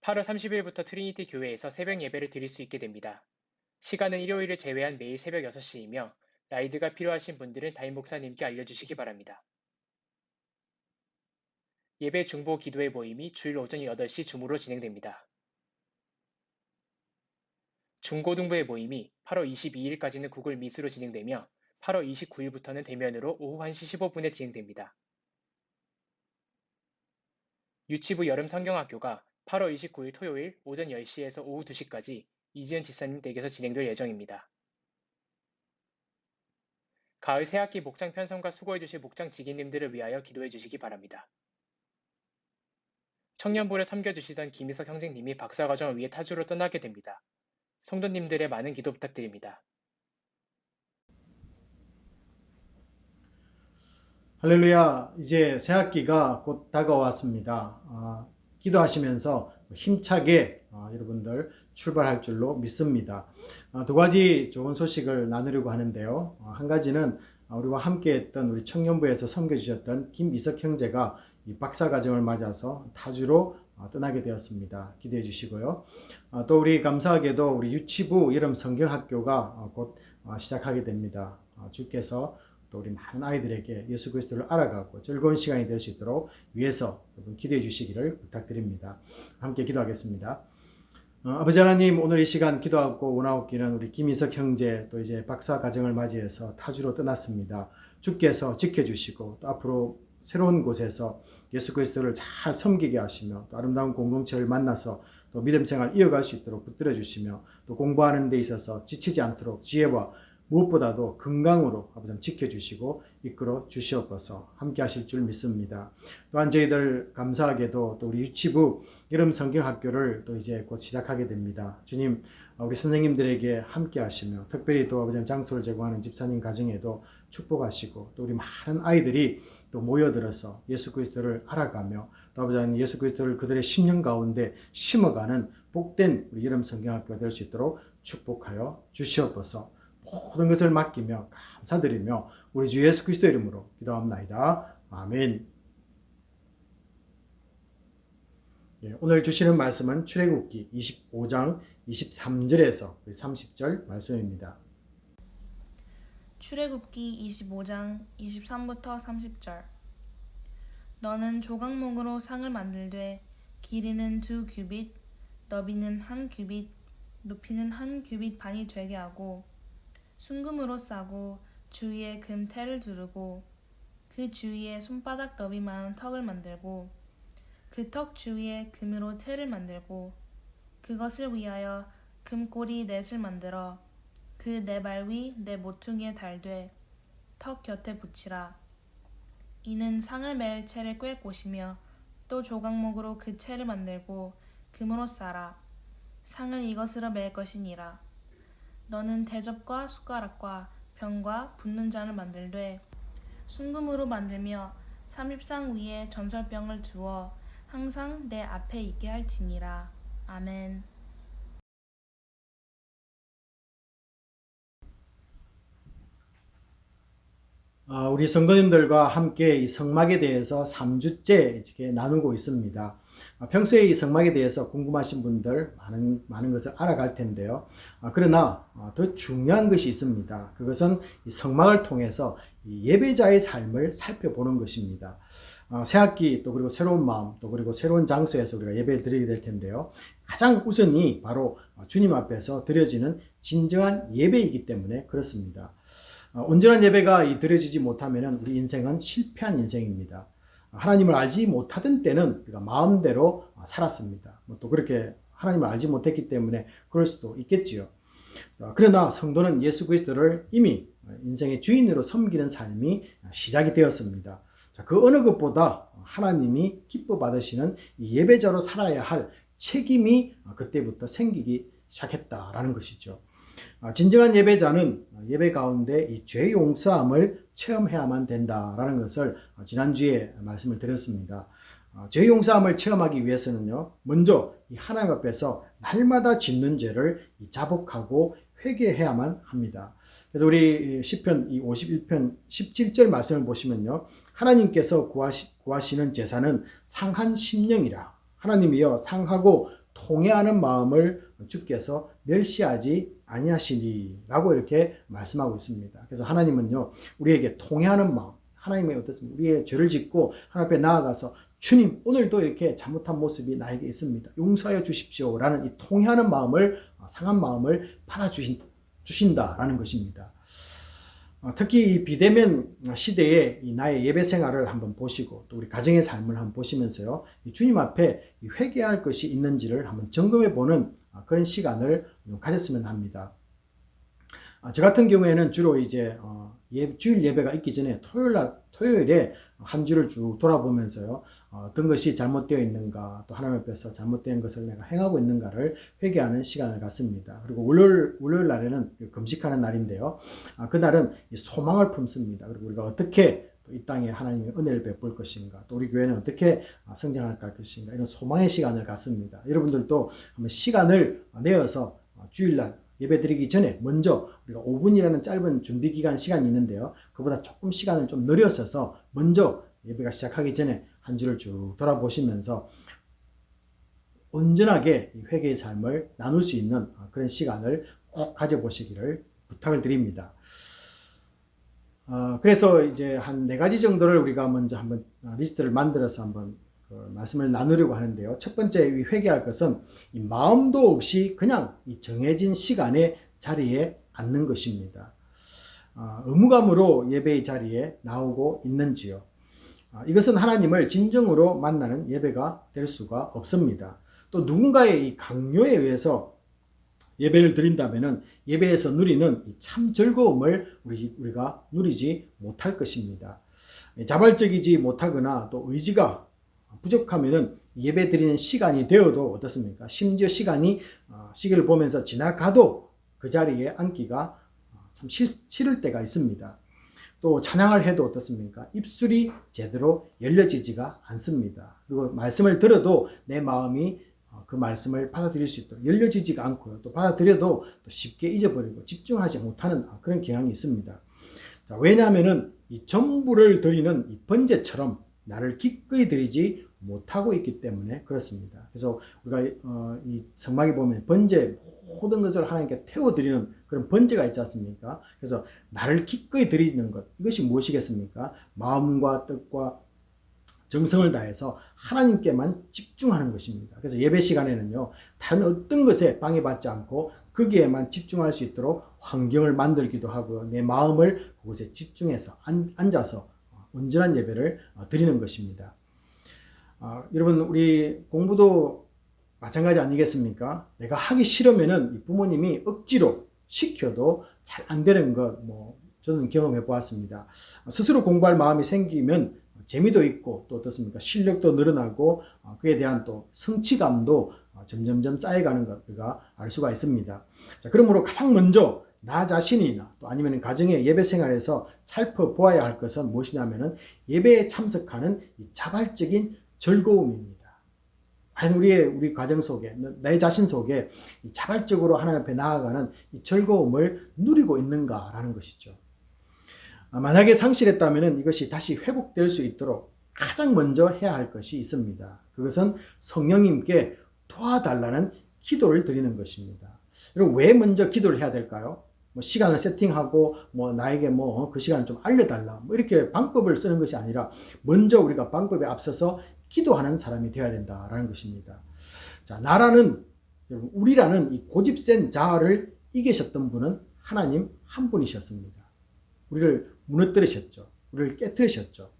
8월 30일부터 트리니티 교회에서 새벽 예배를 드릴 수 있게 됩니다. 시간은 일요일을 제외한 매일 새벽 6시이며 라이드가 필요하신 분들은 담임 목사님께 알려주시기 바랍니다. 예배 중보 기도회 모임이 주일 오전 8시 줌으로 진행됩니다. 중고등부의 모임이 8월 22일까지는 구글 미스로 진행되며 8월 29일부터는 대면으로 오후 1시 15분에 진행됩니다. 유치부 여름 성경학교가 8월 29일 토요일 오전 10시에서 오후 2시까지 이지은 지사님 댁에서 진행될 예정입니다. 가을 새학기 목장 편성과 수고해주실 목장 지기님들을 위하여 기도해주시기 바랍니다. 청년부를 섬겨주시던 김희석 형제님이 박사과정을 위해 타주로 떠나게 됩니다. 성도님들의 많은 기도 부탁드립니다. 할렐루야. 이제 새학기가 곧 다가왔습니다. 기도하시면서 힘차게 여러분들 출발할 줄로 믿습니다. 두 가지 좋은 소식을 나누려고 하는데요. 한 가지는 우리와 함께 했던 우리 청년부에서 섬겨주셨던 김이석 형제가 이 박사과정을 맞아서 타주로 떠나게 되었습니다. 기대해 주시고요. 또 우리 감사하게도 우리 유치부 여름 성경학교가 곧 시작하게 됩니다. 주께서 또 우리 많은 아이들에게 예수 그리스도를 알아가고 즐거운 시간이 될 수 있도록 위해서 여러분 기도해 주시기를 부탁드립니다. 함께 기도하겠습니다. 아버지 하나님, 오늘 이 시간 기도하고 원하옵기는 우리 김희석 형제 또 이제 박사 과정을 맞이해서 타주로 떠났습니다. 주께서 지켜주시고 또 앞으로 새로운 곳에서 예수 그리스도를 잘 섬기게 하시며 또 아름다운 공동체를 만나서 또 믿음 생활 이어갈 수 있도록 붙들어 주시며 또 공부하는 데 있어서 지치지 않도록 지혜와 무엇보다도 건강으로 아버지 지켜주시고 이끌어 주시옵소서. 함께 하실 줄 믿습니다. 또한 저희들 감사하게도 또 우리 유치부 여름 성경학교를 또 이제 곧 시작하게 됩니다. 주님, 우리 선생님들에게 함께 하시며 특별히 또 아버지 장소를 제공하는 집사님 가정에도 축복하시고 또 우리 많은 아이들이 또 모여들어서 예수 그리스도를 알아가며 또 아버지 예수 그리스도를 그들의 심령 가운데 심어가는 복된 우리 여름 성경학교가 될 수 있도록 축복하여 주시옵소서. 모든 것을 맡기며 감사드리며 우리 주 예수 그리스도 이름으로 기도합나이다. 아멘. 오늘 주시는 말씀은 출애굽기 25장 23절에서 30절 말씀입니다. 출애굽기 25장 23부터 30절. 너는 조각목으로 상을 만들되 길이는 2규빗, 너비는 1규빗, 높이는 1규빗 반이 되게 하고 순금으로 싸고 주위에 금테를 두르고 그 주위에 손바닥 너비만한 턱을 만들고 그 턱 주위에 금으로 테를 만들고 그것을 위하여 금꼬리 넷을 만들어 그 네 발 위 네 모퉁이에 달되 턱 곁에 붙이라. 이는 상을 맬 채를 꿰 곳이며 또 조각목으로 그 채를 만들고 금으로 싸라. 상을 이것으로 맬 것이니라. 너는 대접과 숟가락과 병과 붓는 잔을 만들되 순금으로 만들며 삼십상 위에 전설병을 두어 항상 내 앞에 있게 할지니라. 아멘. 우리 성도님들과 함께 이 성막에 대해서 3주째 이렇게 나누고 있습니다. 평소에 이 성막에 대해서 궁금하신 분들 많은 것을 알아갈 텐데요. 그러나 더 중요한 것이 있습니다. 그것은 이 성막을 통해서 이 예배자의 삶을 살펴보는 것입니다. 새학기 또 그리고 새로운 마음 또 그리고 새로운 장소에서 우리가 예배를 드리게 될 텐데요. 가장 우선이 바로 주님 앞에서 드려지는 진정한 예배이기 때문에 그렇습니다. 온전한 예배가 드려지지 못하면 우리 인생은 실패한 인생입니다. 하나님을 알지 못하던 때는 우리가 마음대로 살았습니다. 또 그렇게 하나님을 알지 못했기 때문에 그럴 수도 있겠지요. 그러나 성도는 예수 그리스도를 이미 인생의 주인으로 섬기는 삶이 시작이 되었습니다. 그 어느 것보다 하나님이 기뻐 받으시는 예배자로 살아야 할 책임이 그때부터 생기기 시작했다라는 것이죠. 진정한 예배자는 예배 가운데 이 죄 용서함을 체험해야만 된다라는 것을 지난주에 말씀을 드렸습니다. 죄 용서함을 체험하기 위해서는요, 먼저 이 하나님 앞에서 날마다 짓는 죄를 자복하고 회개해야만 합니다. 그래서 우리 시편 51편 17절 말씀을 보시면요, 하나님께서 구하시는 제사는 상한 심령이라. 하나님이여 상하고 통회하는 마음을 주께서 멸시하지 아니하시니라고 이렇게 말씀하고 있습니다. 그래서 하나님은요, 우리에게 통회하는 마음, 하나님의 어떻습니까? 우리의 죄를 짓고 하나님 앞에 나아가서 주님, 오늘도 이렇게 잘못한 모습이 나에게 있습니다. 용서하여 주십시오라는 이 통회하는 마음을, 상한 마음을 받아주신다라는 것입니다. 특히 이 비대면 시대에 이 나의 예배 생활을 한번 보시고 또 우리 가정의 삶을 한번 보시면서요, 이 주님 앞에 회개할 것이 있는지를 한번 점검해 보는 그런 시간을 가졌으면 합니다. 저 같은 경우에는 주로 이제 주일 예배가 있기 전에 토요일에 한 주를 쭉 돌아보면서요, 어떤 것이 잘못되어 있는가, 또 하나님 앞에서 잘못된 것을 내가 행하고 있는가를 회개하는 시간을 갖습니다. 그리고 월요일 날에는 금식하는 날인데요, 그날은 소망을 품습니다. 그리고 우리가 어떻게 이 땅에 하나님의 은혜를 베풀 것인가, 또 우리 교회는 어떻게 성장할 것인가, 이런 소망의 시간을 갖습니다. 여러분들도 한번 시간을 내어서 주일날 예배 드리기 전에 먼저 우리가 5분이라는 짧은 준비 기간 시간이 있는데요, 그보다 조금 시간을 좀 늘려서서 먼저 예배가 시작하기 전에 한 주를 쭉 돌아보시면서 온전하게 회개의 삶을 나눌 수 있는 그런 시간을 꼭 가져보시기를 부탁을 드립니다. 그래서 이제 한 4가지 정도를 우리가 먼저 한번 리스트를 만들어서 한번 말씀을 나누려고 하는데요. 첫 번째 회개할 것은 이 마음도 없이 그냥 이 정해진 시간에 자리에 앉는 것입니다. 의무감으로 예배의 자리에 나오고 있는지요. 이것은 하나님을 진정으로 만나는 예배가 될 수가 없습니다. 또 누군가의 이 강요에 의해서 예배를 드린다면은 예배에서 누리는 이 참 즐거움을 우리가 누리지 못할 것입니다. 자발적이지 못하거나 또 의지가 부족하면은 예배 드리는 시간이 되어도 어떻습니까? 심지어 시계를 보면서 지나가도 그 자리에 앉기가 참 싫을 때가 있습니다. 또 찬양을 해도 어떻습니까? 입술이 제대로 열려지지가 않습니다. 그리고 말씀을 들어도 내 마음이 그 말씀을 받아들일 수 있도록 열려지지가 않고요. 또 받아들여도 또 쉽게 잊어버리고 집중하지 못하는 그런 경향이 있습니다. 자, 왜냐하면은 이 전부를 드리는 이 번제처럼 나를 기꺼이 드리지 못하고 있기 때문에 그렇습니다. 그래서 우리가 이 성막에 보면 번제 모든 것을 하나님께 태워드리는 그런 번제가 있지 않습니까? 그래서 나를 기꺼이 드리는 것, 이것이 무엇이겠습니까? 마음과 뜻과 정성을 다해서 하나님께만 집중하는 것입니다. 그래서 예배 시간에는요, 다른 어떤 것에 방해받지 않고 거기에만 집중할 수 있도록 환경을 만들기도 하고요. 내 마음을 그곳에 집중해서 앉아서 온전한 예배를 드리는 것입니다. 여러분, 우리 공부도 마찬가지 아니겠습니까? 내가 하기 싫으면은 이 부모님이 억지로 시켜도 잘 안 되는 것, 저는 경험해 보았습니다. 스스로 공부할 마음이 생기면 재미도 있고 또 어떻습니까? 실력도 늘어나고 그에 대한 또 성취감도 점점점 쌓여가는 것 우리가 알 수가 있습니다. 자, 그러므로 가장 먼저 나 자신이나 또 아니면 가정의 예배 생활에서 살펴보아야 할 것은 무엇이냐면은 예배에 참석하는 이 자발적인 즐거움입니다. 과연 우리 가정 속에, 내 자신 속에 자발적으로 하나님 앞에 나아가는 이 즐거움을 누리고 있는가라는 것이죠. 만약에 상실했다면 이것이 다시 회복될 수 있도록 가장 먼저 해야 할 것이 있습니다. 그것은 성령님께 도와달라는 기도를 드리는 것입니다. 여러분, 왜 먼저 기도를 해야 될까요? 시간을 세팅하고 나에게 그 시간을 좀 알려달라 이렇게 방법을 쓰는 것이 아니라 먼저 우리가 방법에 앞서서 기도하는 사람이 되어야 된다라는 것입니다. 자, 우리라는 이 고집센 자아를 이기셨던 분은 하나님 한 분이셨습니다. 우리를 무너뜨리셨죠. 우리를 깨뜨리셨죠.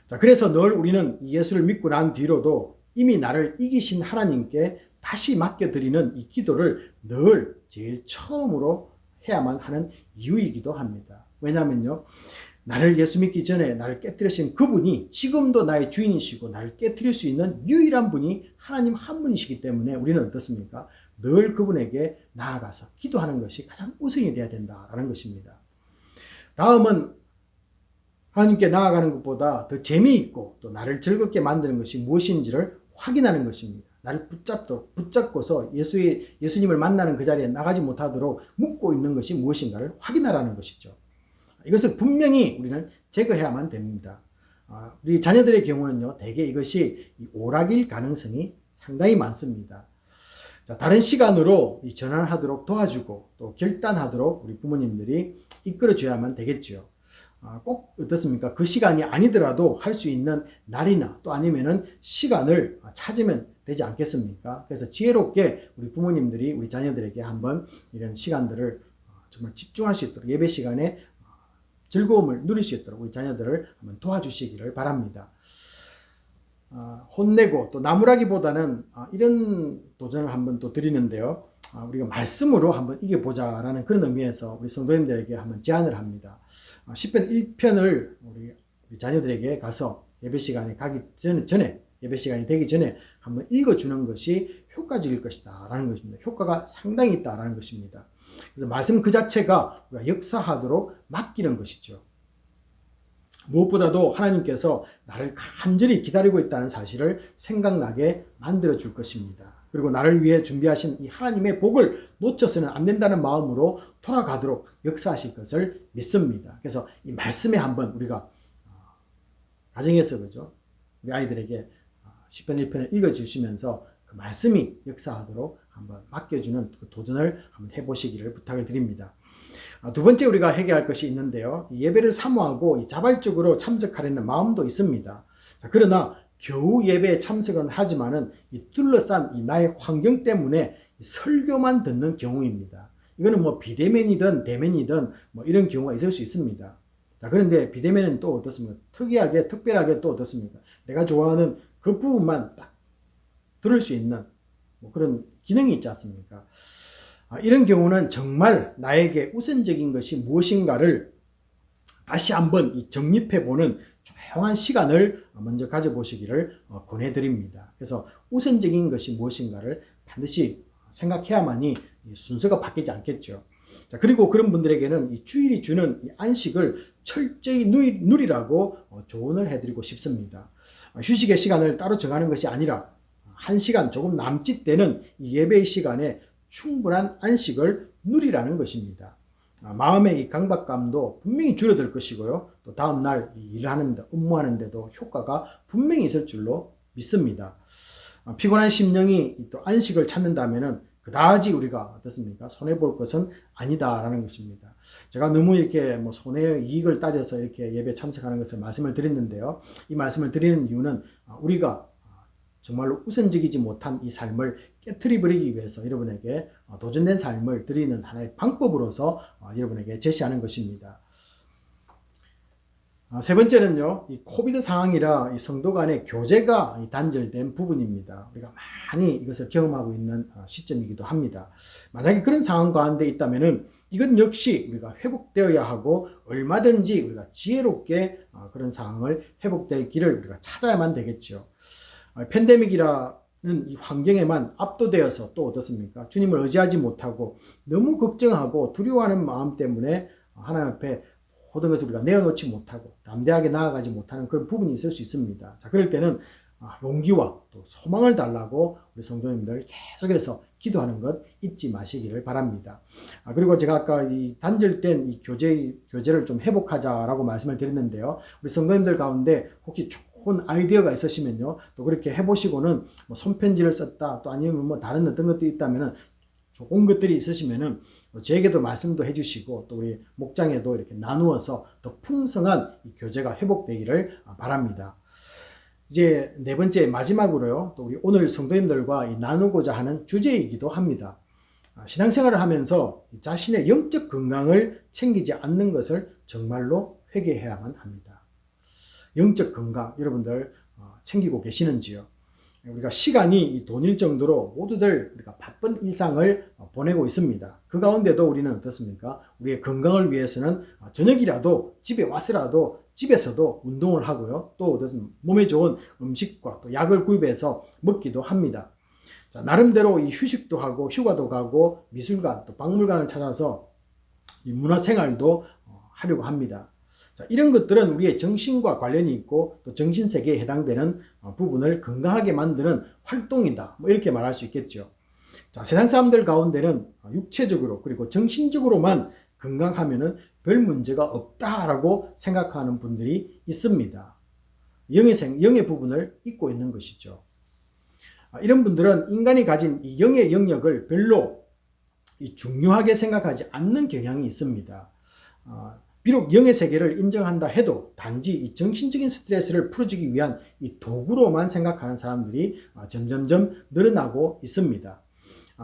자, 그래서 늘 우리는 예수를 믿고 난 뒤로도 이미 나를 이기신 하나님께 다시 맡겨드리는 이 기도를 늘 제일 처음으로 해야만 하는 이유이기도 합니다. 왜냐하면요, 나를 예수 믿기 전에 나를 깨뜨리신 그분이 지금도 나의 주인이시고 나를 깨뜨릴 수 있는 유일한 분이 하나님 한 분이시기 때문에 우리는 어떻습니까? 늘 그분에게 나아가서 기도하는 것이 가장 우선이 되어야 된다라는 것입니다. 다음은 하나님께 나아가는 것보다 더 재미있고 또 나를 즐겁게 만드는 것이 무엇인지를 확인하는 것입니다. 나를 붙잡고서 예수님을 만나는 그 자리에 나가지 못하도록 묶고 있는 것이 무엇인가를 확인하라는 것이죠. 이것을 분명히 우리는 제거해야만 됩니다. 우리 자녀들의 경우는요, 대개 이것이 오락일 가능성이 상당히 많습니다. 자, 다른 시간으로 전환하도록 도와주고 또 결단하도록 우리 부모님들이 이끌어줘야만 되겠죠. 꼭 어떻습니까? 그 시간이 아니더라도 할 수 있는 날이나 또 아니면은 시간을 찾으면 되지 않겠습니까? 그래서 지혜롭게 우리 부모님들이 우리 자녀들에게 한번 이런 시간들을 정말 집중할 수 있도록 예배 시간에 즐거움을 누릴 수 있도록 우리 자녀들을 한번 도와주시기를 바랍니다. 혼내고 또 나무라기보다는 이런 도전을 한번 또 드리는데요. 우리가 말씀으로 한번 이겨보자라는 그런 의미에서 우리 성도님들에게 한번 제안을 합니다. 시편 1편을 우리 자녀들에게 가서 예배 시간에 가기 전에 예배 시간이 되기 전에 한번 읽어주는 것이 효과적일 것이다 라는 것입니다. 효과가 상당히 있다라는 것입니다. 그래서 말씀 그 자체가 우리가 역사하도록 맡기는 것이죠. 무엇보다도 하나님께서 나를 간절히 기다리고 있다는 사실을 생각나게 만들어 줄 것입니다. 그리고 나를 위해 준비하신 이 하나님의 복을 놓쳐서는 안 된다는 마음으로 돌아가도록 역사하실 것을 믿습니다. 그래서 이 말씀에 한번 우리가 가정에서 그죠? 우리 아이들에게 시편 1편을 읽어주시면서 그 말씀이 역사하도록 한번 맡겨주는 그 도전을 한번 해보시기를 부탁을 드립니다. 두 번째 우리가 해결할 것이 있는데요. 예배를 사모하고 자발적으로 참석하려는 마음도 있습니다. 그러나 겨우 예배에 참석은 하지만은 둘러싼 나의 환경 때문에 설교만 듣는 경우입니다. 이거는 비대면이든 대면이든 이런 경우가 있을 수 있습니다. 그런데 비대면은 또 어떻습니까? 특별하게 또 어떻습니까? 내가 좋아하는 그 부분만 딱 들을 수 있는 그런 기능이 있지 않습니까? 이런 경우는 정말 나에게 우선적인 것이 무엇인가를 다시 한번 정립해보는 조용한 시간을 먼저 가져보시기를 권해드립니다. 그래서 우선적인 것이 무엇인가를 반드시 생각해야만이 순서가 바뀌지 않겠죠. 자, 그리고 그런 분들에게는 이 주일이 주는 이 안식을 철저히 누리라고 조언을 해드리고 싶습니다. 휴식의 시간을 따로 정하는 것이 아니라 1시간 조금 남짓되는 이 예배의 시간에 충분한 안식을 누리라는 것입니다. 마음의 이 강박감도 분명히 줄어들 것이고요. 또 다음날 일하는데, 업무하는데도 효과가 분명히 있을 줄로 믿습니다. 피곤한 심령이 또 안식을 찾는다면은 그다지 우리가 어떻습니까? 손해볼 것은 아니다라는 것입니다. 제가 너무 이렇게 뭐 손해 이익을 따져서 이렇게 예배 참석하는 것을 말씀을 드렸는데요. 이 말씀을 드리는 이유는 우리가 정말로 우선적이지 못한 이 삶을 깨트려 버리기 위해서 여러분에게 도전된 삶을 드리는 하나의 방법으로서 여러분에게 제시하는 것입니다. 세 번째는요, 이 코비드 상황이라 이 성도 간의 교제가 단절된 부분입니다. 우리가 많이 이것을 경험하고 있는 시점이기도 합니다. 만약에 그런 상황 가운데 있다면은 이건 역시 우리가 회복되어야 하고 얼마든지 우리가 지혜롭게 그런 상황을 회복될 길을 우리가 찾아야만 되겠죠. 팬데믹이라는 이 환경에만 압도되어서 또 어떻습니까? 주님을 의지하지 못하고 너무 걱정하고 두려워하는 마음 때문에 하나님 앞에 모든 것을 우리가 내어놓지 못하고 담대하게 나아가지 못하는 그런 부분이 있을 수 있습니다. 자, 그럴 때는 용기와 또 소망을 달라고 우리 성도님들 계속해서 기도하는 것 잊지 마시기를 바랍니다. 그리고 제가 아까 이 단절된 이 교제를 좀 회복하자라고 말씀을 드렸는데요. 우리 성도님들 가운데 혹시 좋은 아이디어가 있으시면요, 또 그렇게 해보시고는 뭐 손편지를 썼다, 또 아니면 뭐 다른 어떤 것들이 있다면은 좋은 것들이 있으시면은 저에게도 말씀도 해주시고 또 우리 목장에도 이렇게 나누어서 더 풍성한 이 교제가 회복되기를 바랍니다. 이제 네 번째 마지막으로요, 또 우리 오늘 성도님들과 나누고자 하는 주제이기도 합니다. 신앙생활을 하면서 자신의 영적 건강을 챙기지 않는 것을 정말로 회개해야만 합니다. 영적 건강 여러분들 챙기고 계시는지요? 우리가 시간이 돈일 정도로 모두들 우리가 바쁜 일상을 보내고 있습니다. 그 가운데도 우리는 어떻습니까? 우리의 건강을 위해서는 저녁이라도 집에 와서라도 집에서도 운동을 하고요. 또 몸에 좋은 음식과 또 약을 구입해서 먹기도 합니다. 자, 나름대로 이 휴식도 하고 휴가도 가고 미술관 또 박물관을 찾아서 이 문화생활도 하려고 합니다. 자, 이런 것들은 우리의 정신과 관련이 있고 또 정신세계에 해당되는 부분을 건강하게 만드는 활동이다. 뭐 이렇게 말할 수 있겠죠. 자, 세상 사람들 가운데는 육체적으로 그리고 정신적으로만 건강하면은 별 문제가 없다라고 생각하는 분들이 있습니다. 영의 부분을 잊고 있는 것이죠. 이런 분들은 인간이 가진 이 영의 영역을 별로 중요하게 생각하지 않는 경향이 있습니다. 비록 영의 세계를 인정한다 해도 단지 이 정신적인 스트레스를 풀어주기 위한 이 도구로만 생각하는 사람들이 점점점 늘어나고 있습니다.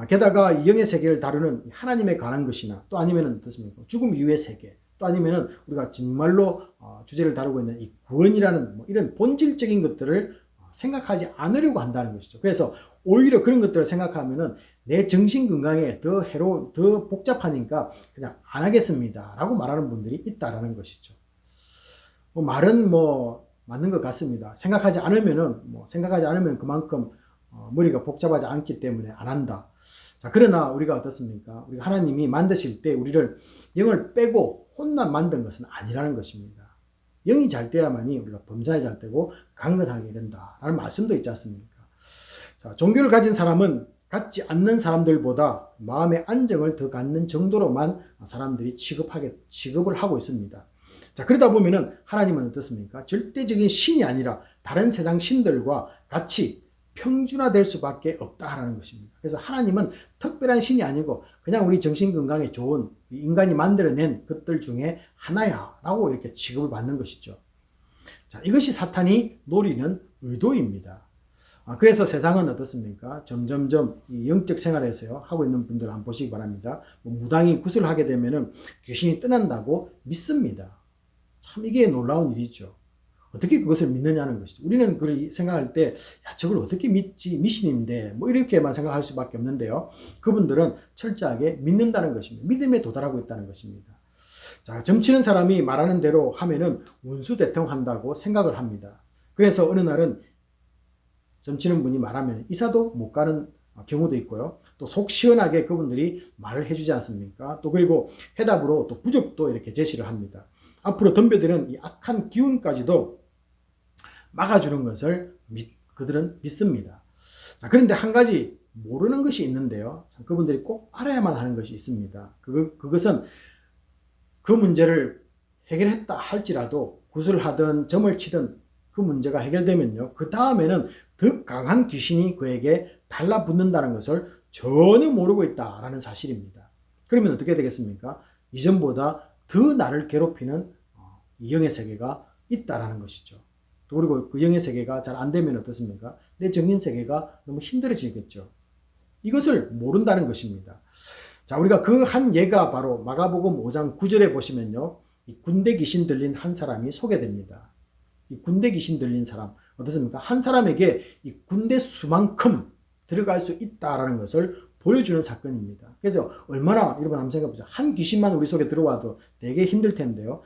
게다가 이 영의 세계를 다루는 하나님에 관한 것이나 또 아니면 어떻습니까? 죽음 이후의 세계, 또 아니면 우리가 정말로 주제를 다루고 있는 이 구원이라는 뭐 이런 본질적인 것들을 생각하지 않으려고 한다는 것이죠. 그래서 오히려 그런 것들을 생각하면은 내 정신 건강에 더 복잡하니까 그냥 안 하겠습니다 라고 말하는 분들이 있다라는 것이죠. 말은 맞는 것 같습니다. 생각하지 않으면 그만큼 머리가 복잡하지 않기 때문에 안 한다. 자, 그러나 우리가 어떻습니까? 우리가 하나님이 만드실 때 우리를 영을 빼고 혼만 만든 것은 아니라는 것입니다. 영이 잘 돼야만이 우리가 범사에 잘 되고 강건하게 된다라는 말씀도 있지 않습니까? 자, 종교를 가진 사람은 갖지 않는 사람들보다 마음의 안정을 더 갖는 정도로만 사람들이 취급을 하고 있습니다. 자, 그러다 보면은 하나님은 어떻습니까? 절대적인 신이 아니라 다른 세상 신들과 같이 평준화될 수밖에 없다라는 것입니다. 그래서 하나님은 특별한 신이 아니고 그냥 우리 정신 건강에 좋은 인간이 만들어낸 것들 중에 하나야라고 이렇게 취급을 받는 것이죠. 자, 이것이 사탄이 노리는 의도입니다. 그래서 세상은 어떻습니까? 점점점 이 영적 생활에서요 하고 있는 분들 한번 보시기 바랍니다. 무당이 구슬을 하게 되면은 귀신이 떠난다고 믿습니다. 참 이게 놀라운 일이죠. 어떻게 그것을 믿느냐는 것이죠. 우리는 그걸 생각할 때, 야, 저걸 어떻게 믿지? 미신인데. 뭐 이렇게만 생각할 수밖에 없는데요. 그분들은 철저하게 믿는다는 것입니다. 믿음에 도달하고 있다는 것입니다. 자, 점치는 사람이 말하는 대로 하면은 운수대통한다고 생각을 합니다. 그래서 어느 날은 점치는 분이 말하면 이사도 못 가는 경우도 있고요. 또 속 시원하게 그분들이 말을 해주지 않습니까? 또 그리고 해답으로 또 부적도 이렇게 제시를 합니다. 앞으로 덤벼드는 이 악한 기운까지도 막아주는 것을 그들은 믿습니다. 자, 그런데 한 가지 모르는 것이 있는데요. 그분들이 꼭 알아야만 하는 것이 있습니다. 그것은 그 문제를 해결했다 할지라도 굿을 하든 점을 치든 그 문제가 해결되면요. 그 다음에는 더 강한 귀신이 그에게 달라붙는다는 것을 전혀 모르고 있다라는 사실입니다. 그러면 어떻게 되겠습니까? 이전보다 더 나를 괴롭히는 이 영의 세계가 있다라는 것이죠. 또 그리고 그 영의 세계가 잘 안 되면 어떻습니까? 내 정신 세계가 너무 힘들어지겠죠. 이것을 모른다는 것입니다. 자, 우리가 그 한 예가 바로 마가복음 5장 9절에 보시면요. 이 군대 귀신 들린 한 사람이 소개됩니다. 이 군대 귀신 들린 사람 어떻습니까? 한 사람에게 이 군대 수만큼 들어갈 수 있다라는 것을 보여주는 사건입니다. 그래서 얼마나 여러분 한번 생각해보자. 한 귀신만 우리 속에 들어와도 되게 힘들 텐데요.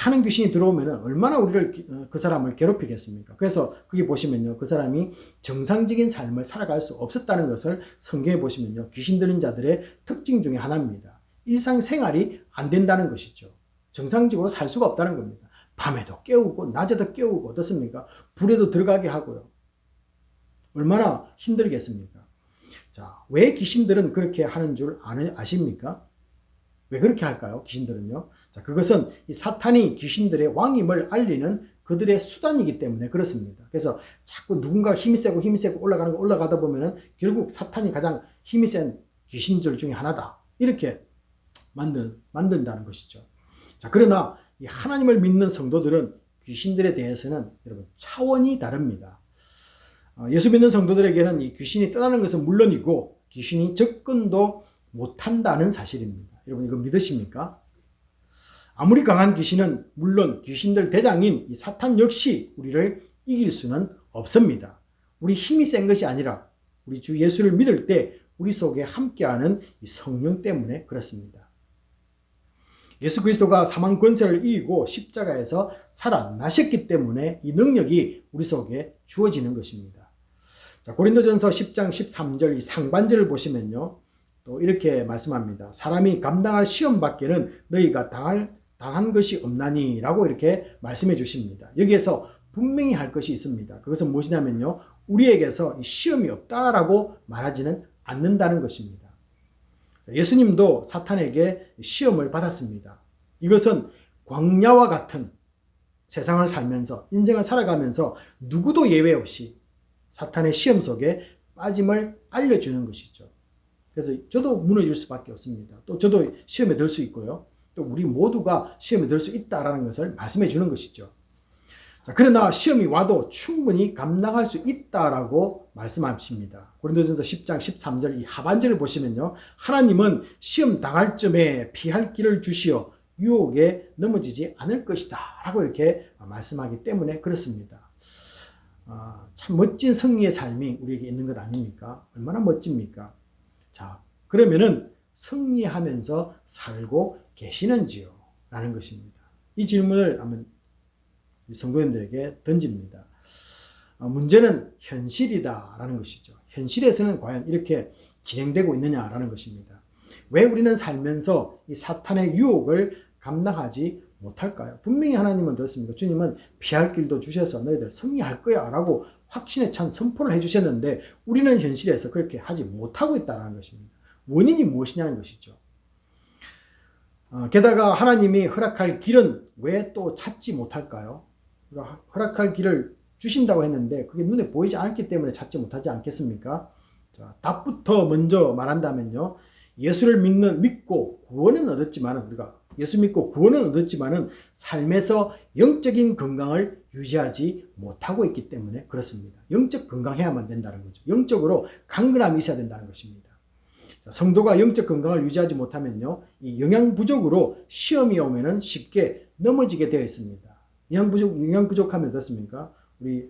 많은 귀신이 들어오면 얼마나 우리를 그 사람을 괴롭히겠습니까? 그래서 거기 보시면요. 그 사람이 정상적인 삶을 살아갈 수 없었다는 것을 성경에 보시면요. 귀신 들린 자들의 특징 중에 하나입니다. 일상생활이 안 된다는 것이죠. 정상적으로 살 수가 없다는 겁니다. 밤에도 깨우고 낮에도 깨우고 어떻습니까? 불에도 들어가게 하고요. 얼마나 힘들겠습니까? 자, 왜 귀신들은 그렇게 하는 줄 아십니까? 왜 그렇게 할까요? 귀신들은요. 자, 그것은 이 사탄이 귀신들의 왕임을 알리는 그들의 수단이기 때문에 그렇습니다. 그래서 자꾸 누군가 힘이 세고 올라가는 거 올라가다 보면은 결국 사탄이 가장 힘이 센 귀신들 중에 하나다. 이렇게 만든다는 것이죠. 자, 그러나 이 하나님을 믿는 성도들은 귀신들에 대해서는 여러분 차원이 다릅니다. 예수 믿는 성도들에게는 이 귀신이 떠나는 것은 물론이고 귀신이 접근도 못한다는 사실입니다. 여러분 이거 믿으십니까? 아무리 강한 귀신은 물론 귀신들 대장인 이 사탄 역시 우리를 이길 수는 없습니다. 우리 힘이 센 것이 아니라 우리 주 예수를 믿을 때 우리 속에 함께하는 이 성령 때문에 그렇습니다. 예수 그리스도가 사망 권세를 이기고 십자가에서 살아나셨기 때문에 이 능력이 우리 속에 주어지는 것입니다. 자, 고린도전서 10장 13절 이 상반절을 보시면요. 또 이렇게 말씀합니다. 사람이 감당할 시험 밖에는 너희가 당한 것이 없나니 라고 이렇게 말씀해 주십니다. 여기에서 분명히 할 것이 있습니다. 그것은 무엇이냐면요. 우리에게서 시험이 없다라고 말하지는 않는다는 것입니다. 예수님도 사탄에게 시험을 받았습니다. 이것은 광야와 같은 세상을 살면서 인생을 살아가면서 누구도 예외 없이 사탄의 시험 속에 빠짐을 알려주는 것이죠. 그래서 저도 무너질 수밖에 없습니다. 또 저도 시험에 들 수 있고요. 또 우리 모두가 시험에 들 수 있다는 것을 말씀해 주는 것이죠. 자, 그러나 시험이 와도 충분히 감당할 수 있다라고 말씀하십니다. 고린도전서 10장 13절 이 하반절을 보시면요. 하나님은 시험 당할 점에 피할 길을 주시어 유혹에 넘어지지 않을 것이다 라고 이렇게 말씀하기 때문에 그렇습니다. 참 멋진 승리의 삶이 우리에게 있는 것 아닙니까? 얼마나 멋집니까? 자, 그러면은 승리하면서 살고 계시는지요? 라는 것입니다. 이 질문을 한번 성도님들에게 던집니다. 문제는 현실이다라는 것이죠. 현실에서는 과연 이렇게 진행되고 있느냐라는 것입니다. 왜 우리는 살면서 이 사탄의 유혹을 감당하지 못할까요? 분명히 하나님은 그렇습니다. 주님은 피할 길도 주셔서 너희들 승리할 거야 라고 확신에 찬 선포를 해주셨는데 우리는 현실에서 그렇게 하지 못하고 있다는 것입니다. 원인이 무엇이냐는 것이죠. 게다가 하나님이 허락할 길은 왜 또 찾지 못할까요? 허락할 길을 주신다고 했는데 그게 눈에 보이지 않기 때문에 찾지 못하지 않겠습니까? 자, 답부터 먼저 말한다면요. 예수를 믿고 구원은 얻었지만 우리가 예수 믿고 구원은 얻었지만은 삶에서 영적인 건강을 유지하지 못하고 있기 때문에 그렇습니다. 영적 건강해야만 된다는 거죠. 영적으로 강건함이 있어야 된다는 것입니다. 자, 성도가 영적 건강을 유지하지 못하면요. 이 영양 부족으로 시험이 오면은 쉽게 넘어지게 되어 있습니다. 영양 부족하면 어떻습니까? 우리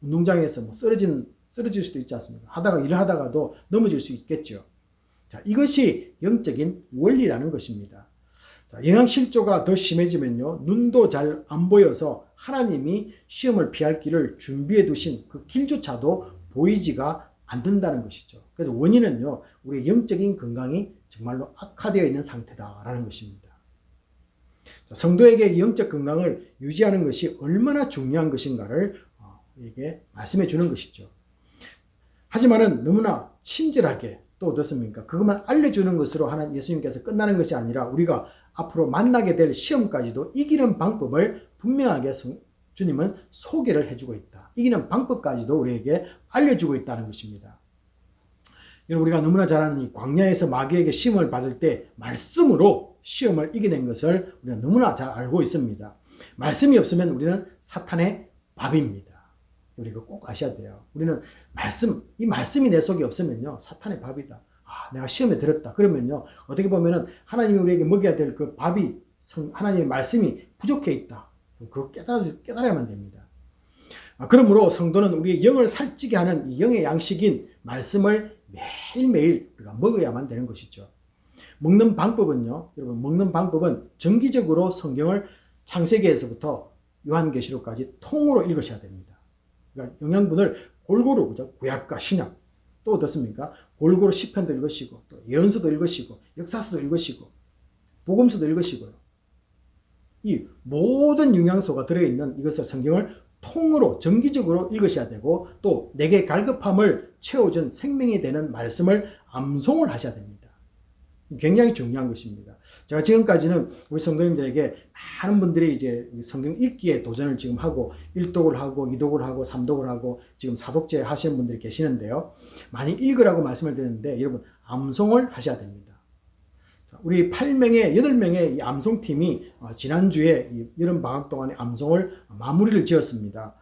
운동장에서 뭐 쓰러질 수도 있지 않습니까? 일을 하다가도 넘어질 수 있겠죠. 자, 이것이 영적인 원리라는 것입니다. 자, 영양실조가 더 심해지면요, 눈도 잘 안 보여서 하나님이 시험을 피할 길을 준비해 두신 그 길조차도 보이지가 않는다는 것이죠. 그래서 원인은요, 우리의 영적인 건강이 정말로 악화되어 있는 상태다라는 것입니다. 자, 성도에게 영적 건강을 유지하는 것이 얼마나 중요한 것인가를 우리에게 말씀해 주는 것이죠. 하지만은 너무나 친절하게 또 어떻습니까? 그것만 알려주는 것으로 하나님 예수님께서 끝나는 것이 아니라 우리가 앞으로 만나게 될 시험까지도 이기는 방법을 분명하게 주님은 소개를 해주고 있다. 이기는 방법까지도 우리에게 알려주고 있다는 것입니다. 여러분, 우리가 너무나 잘 아는 이 광야에서 마귀에게 시험을 받을 때 말씀으로 시험을 이겨낸 것을 우리가 너무나 잘 알고 있습니다. 말씀이 없으면 우리는 사탄의 밥입니다. 우리가 꼭 아셔야 돼요. 우리는 이 말씀이 내 속에 없으면요, 사탄의 밥이다. 내가 시험에 들었다. 그러면요, 어떻게 보면은 하나님이 우리에게 먹여야 될 그 밥이 하나님의 말씀이 부족해 있다. 그거 깨달아야만 됩니다. 그러므로 성도는 우리의 영을 살찌게 하는 이 영의 양식인 말씀을 매일매일 우리가 먹어야만 되는 것이죠. 먹는 방법은요, 여러분, 먹는 방법은 정기적으로 성경을 창세기에서부터 요한계시록까지 통으로 읽으셔야 됩니다. 그러니까 영양분을 골고루, 구약과 신약, 또 어떻습니까? 골고루 시편도 읽으시고, 또 예언서도 읽으시고, 역사서도 읽으시고, 복음서도 읽으시고요. 이 모든 영양소가 들어있는 이것을 성경을 통으로 정기적으로 읽으셔야 되고, 또 내게 갈급함을 채워준 생명이 되는 말씀을 암송을 하셔야 됩니다. 굉장히 중요한 것입니다. 제가 지금까지는 우리 성도님들에게 많은 분들이 이제 성경 읽기에 도전을 지금 하고 1독을 하고 2독을 하고 3독을 하고 지금 4독째 하시는 분들이 계시는데요. 많이 읽으라고 말씀을 드렸는데 여러분, 암송을 하셔야 됩니다. 우리 8명의 이 암송팀이 지난주에 여름 방학 동안에 암송을 마무리를 지었습니다.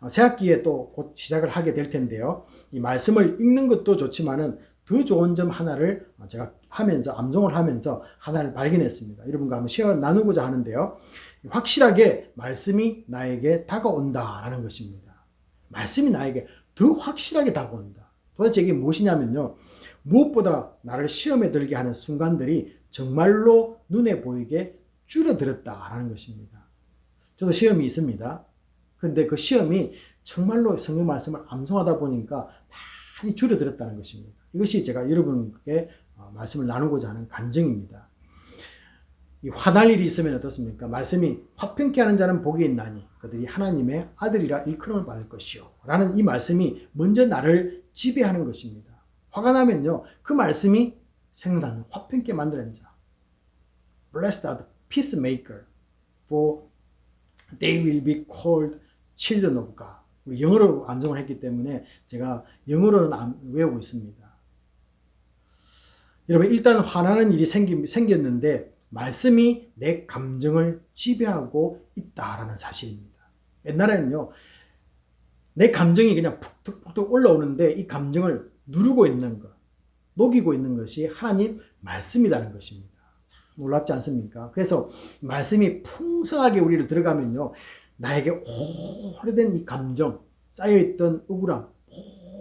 새학기에 또 곧 시작을 하게 될 텐데요. 이 말씀을 읽는 것도 좋지만은 더 좋은 점 하나를 제가 암송을 하면서 하나를 발견했습니다. 여러분과 한번 시간 나누고자 하는데요. 확실하게 말씀이 나에게 다가온다라는 것입니다. 말씀이 나에게 더 확실하게 다가온다. 도대체 이게 무엇이냐면요, 무엇보다 나를 시험에 들게 하는 순간들이 정말로 눈에 보이게 줄어들었다라는 것입니다. 저도 시험이 있습니다. 근데 그 시험이 정말로 성경 말씀을 암송하다 보니까 많이 줄어들었다는 것입니다. 이것이 제가 여러분께 말씀을 나누고자 하는 간증입니다. 이 화날 일이 있으면 어떻습니까? 말씀이 화평케 하는 자는 복이 있나니 그들이 하나님의 아들이라 일컬음을 받을 것이요 라는 이 말씀이 먼저 나를 지배하는 것입니다. 화가 나면요, 그 말씀이 생각나는, 화평케 만드는 자. Blessed are the peacemaker, for they will be called children of God. 우리 영어로 암송을 했기 때문에 제가 영어로는 외우고 있습니다. 여러분, 일단 화나는 일이 생겼는데 말씀이 내 감정을 지배하고 있다라는 사실입니다. 옛날에는요, 내 감정이 그냥 푹푹푹 올라오는데 이 감정을 누르고 있는 것, 녹이고 있는 것이 하나님 말씀이라는 것입니다. 놀랍지 않습니까? 그래서 말씀이 풍성하게 우리를 들어가면요, 나에게 오래된 이 감정, 쌓여있던 억울함,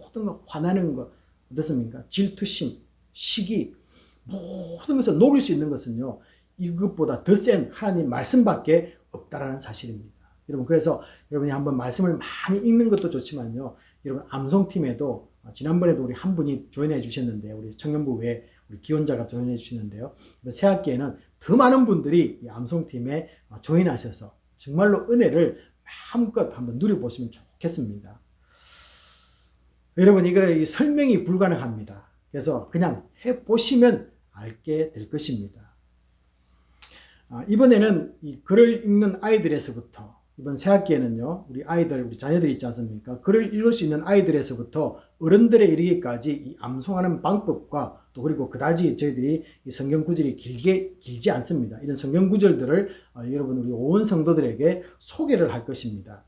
모든 것, 화나는 것, 어떻습니까? 질투심, 시기, 모든 것을 녹일 수 있는 것은요, 이것보다 더 센 하나님 말씀밖에 없다라는 사실입니다. 여러분, 그래서 여러분이 한번 말씀을 많이 읽는 것도 좋지만요, 여러분 암송팀에도 지난번에도 우리 한 분이 조인해 주셨는데요, 우리 청년부 외에 우리 기혼자가 조인해 주시는데요, 새학기에는 더 많은 분들이 이 암송팀에 조인하셔서 정말로 은혜를 마음껏 한번 누려보시면 좋겠습니다. 여러분, 이거 설명이 불가능합니다. 그래서 그냥 해보시면 알게 될 것입니다. 이번에는 이 글을 읽는 아이들에서부터, 이번 새학기에는요, 우리 자녀들이 있지 않습니까? 글을 읽을 수 있는 아이들에서부터 어른들에 이르기까지 이 암송하는 방법과 또 그리고 그다지 저희들이 이 성경 구절이 길지 않습니다. 이런 성경 구절들을 여러분, 우리 온 성도들에게 소개를 할 것입니다.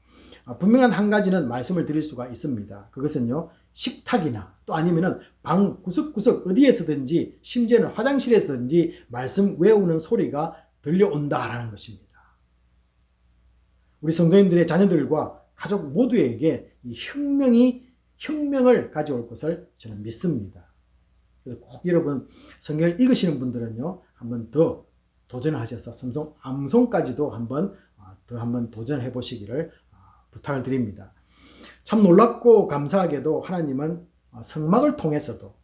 분명한 한 가지는 말씀을 드릴 수가 있습니다. 그것은요, 식탁이나 또 아니면은 방 구석구석 어디에서든지, 심지어는 화장실에서든지 말씀 외우는 소리가 들려온다라는 것입니다. 우리 성도님들의 자녀들과 가족 모두에게 이 혁명을 가져올 것을 저는 믿습니다. 그래서 꼭 여러분 성경을 읽으시는 분들은요, 한번 더 도전하셔서 암송까지도 한번 도전해 보시기를 부탁을 드립니다. 참 놀랍고 감사하게도 하나님은 성막을 통해서도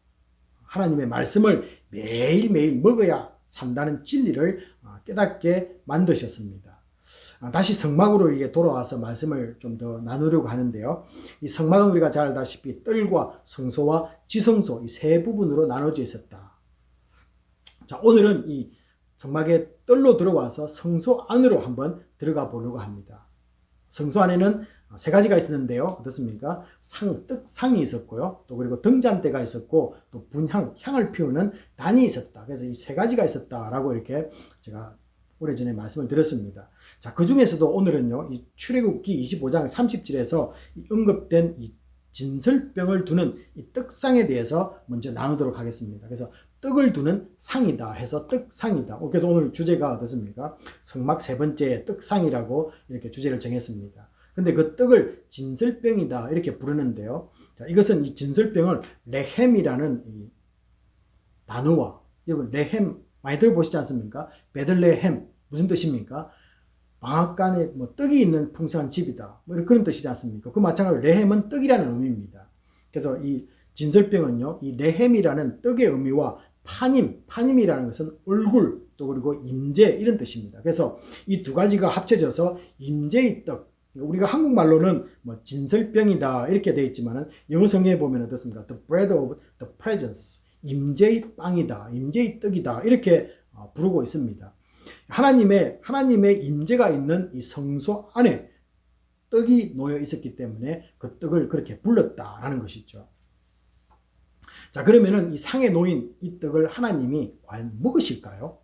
하나님의 말씀을 매일매일 먹어야 산다는 진리를 깨닫게 만드셨습니다. 다시 성막으로 이게 돌아와서 말씀을 좀 더 나누려고 하는데요. 이 성막은 우리가 잘 알다시피 뜰과 성소와 지성소 이 세 부분으로 나눠져 있었다. 자, 오늘은 이 성막의 뜰로 들어와서 성소 안으로 한번 들어가 보려고 합니다. 성소 안에는 세 가지가 있었는데요. 어떻습니까? 떡상이 있었고요. 또 그리고 등잔대가 있었고, 또 향을 피우는 단이 있었다. 그래서 이 세 가지가 있었다라고 이렇게 제가 오래전에 말씀을 드렸습니다. 자, 그 중에서도 오늘은요, 이 출애굽기 25장 30절에서 언급된 이 진설병을 두는 이 떡상에 대해서 먼저 나누도록 하겠습니다. 그래서 떡을 두는 상이다 해서 떡상이다. 그래서 오늘 주제가 어떻습니까? 성막 세 번째 떡상이라고 이렇게 주제를 정했습니다. 근데 그 떡을 진설병이다 이렇게 부르는데요. 자, 이것은 이 진설병을 레헴이라는 이 단어와, 여러분 레헴 많이 들어보시지 않습니까? 베들레헴 무슨 뜻입니까? 방앗간에 뭐 떡이 있는 풍성한 집이다. 뭐 그런 뜻이지 않습니까? 그 마찬가지로 레헴은 떡이라는 의미입니다. 그래서 이 진설병은요, 이 레헴이라는 떡의 의미와 파님이라는 것은 얼굴, 또 그리고 임재 이런 뜻입니다. 그래서 이 두 가지가 합쳐져서 임재의 떡, 우리가 한국말로는 뭐 진설병이다 이렇게 되어 있지만은 영어 성경에 보면 어떻습니까? The bread of the presence, 임재의 빵이다, 임재의 떡이다 이렇게 부르고 있습니다. 하나님의 임재가 있는 이 성소 안에 떡이 놓여 있었기 때문에 그 떡을 그렇게 불렀다라는 것이죠. 자, 그러면은 이 상에 놓인 이 떡을 하나님이 과연 먹으실까요?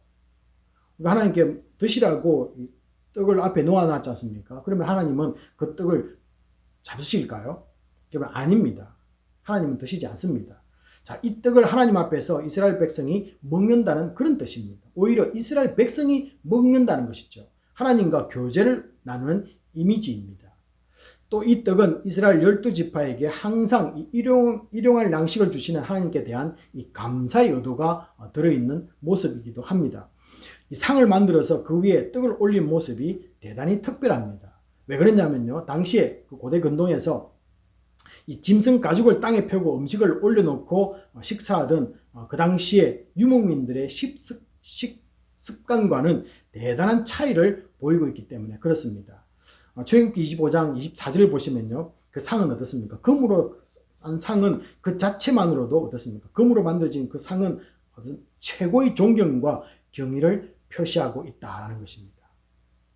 하나님께 드시라고 이 떡을 앞에 놓아놨지 않습니까? 그러면 하나님은 그 떡을 잡수실까요? 그러면 아닙니다. 하나님은 드시지 않습니다. 자, 이 떡을 하나님 앞에서 이스라엘 백성이 먹는다는 그런 뜻입니다. 오히려 이스라엘 백성이 먹는다는 것이죠. 하나님과 교제를 나누는 이미지입니다. 또 이 떡은 이스라엘 12지파에게 항상 일용할 양식을 주시는 하나님께 대한 이 감사의 의도가 들어있는 모습이기도 합니다. 이 상을 만들어서 그 위에 떡을 올린 모습이 대단히 특별합니다. 왜 그러냐면요, 당시에 그 고대 근동에서 이 짐승 가죽을 땅에 펴고 음식을 올려놓고 식사하던 그 당시에 유목민들의 식습관과는 대단한 차이를 보이고 있기 때문에 그렇습니다. 출애굽기 25장 24절을 보시면요, 그 상은 어떻습니까? 금으로 싼 상은 그 자체만으로도 어떻습니까? 금으로 만들어진 그 상은 최고의 존경과 경의를 표시하고 있다는 것입니다.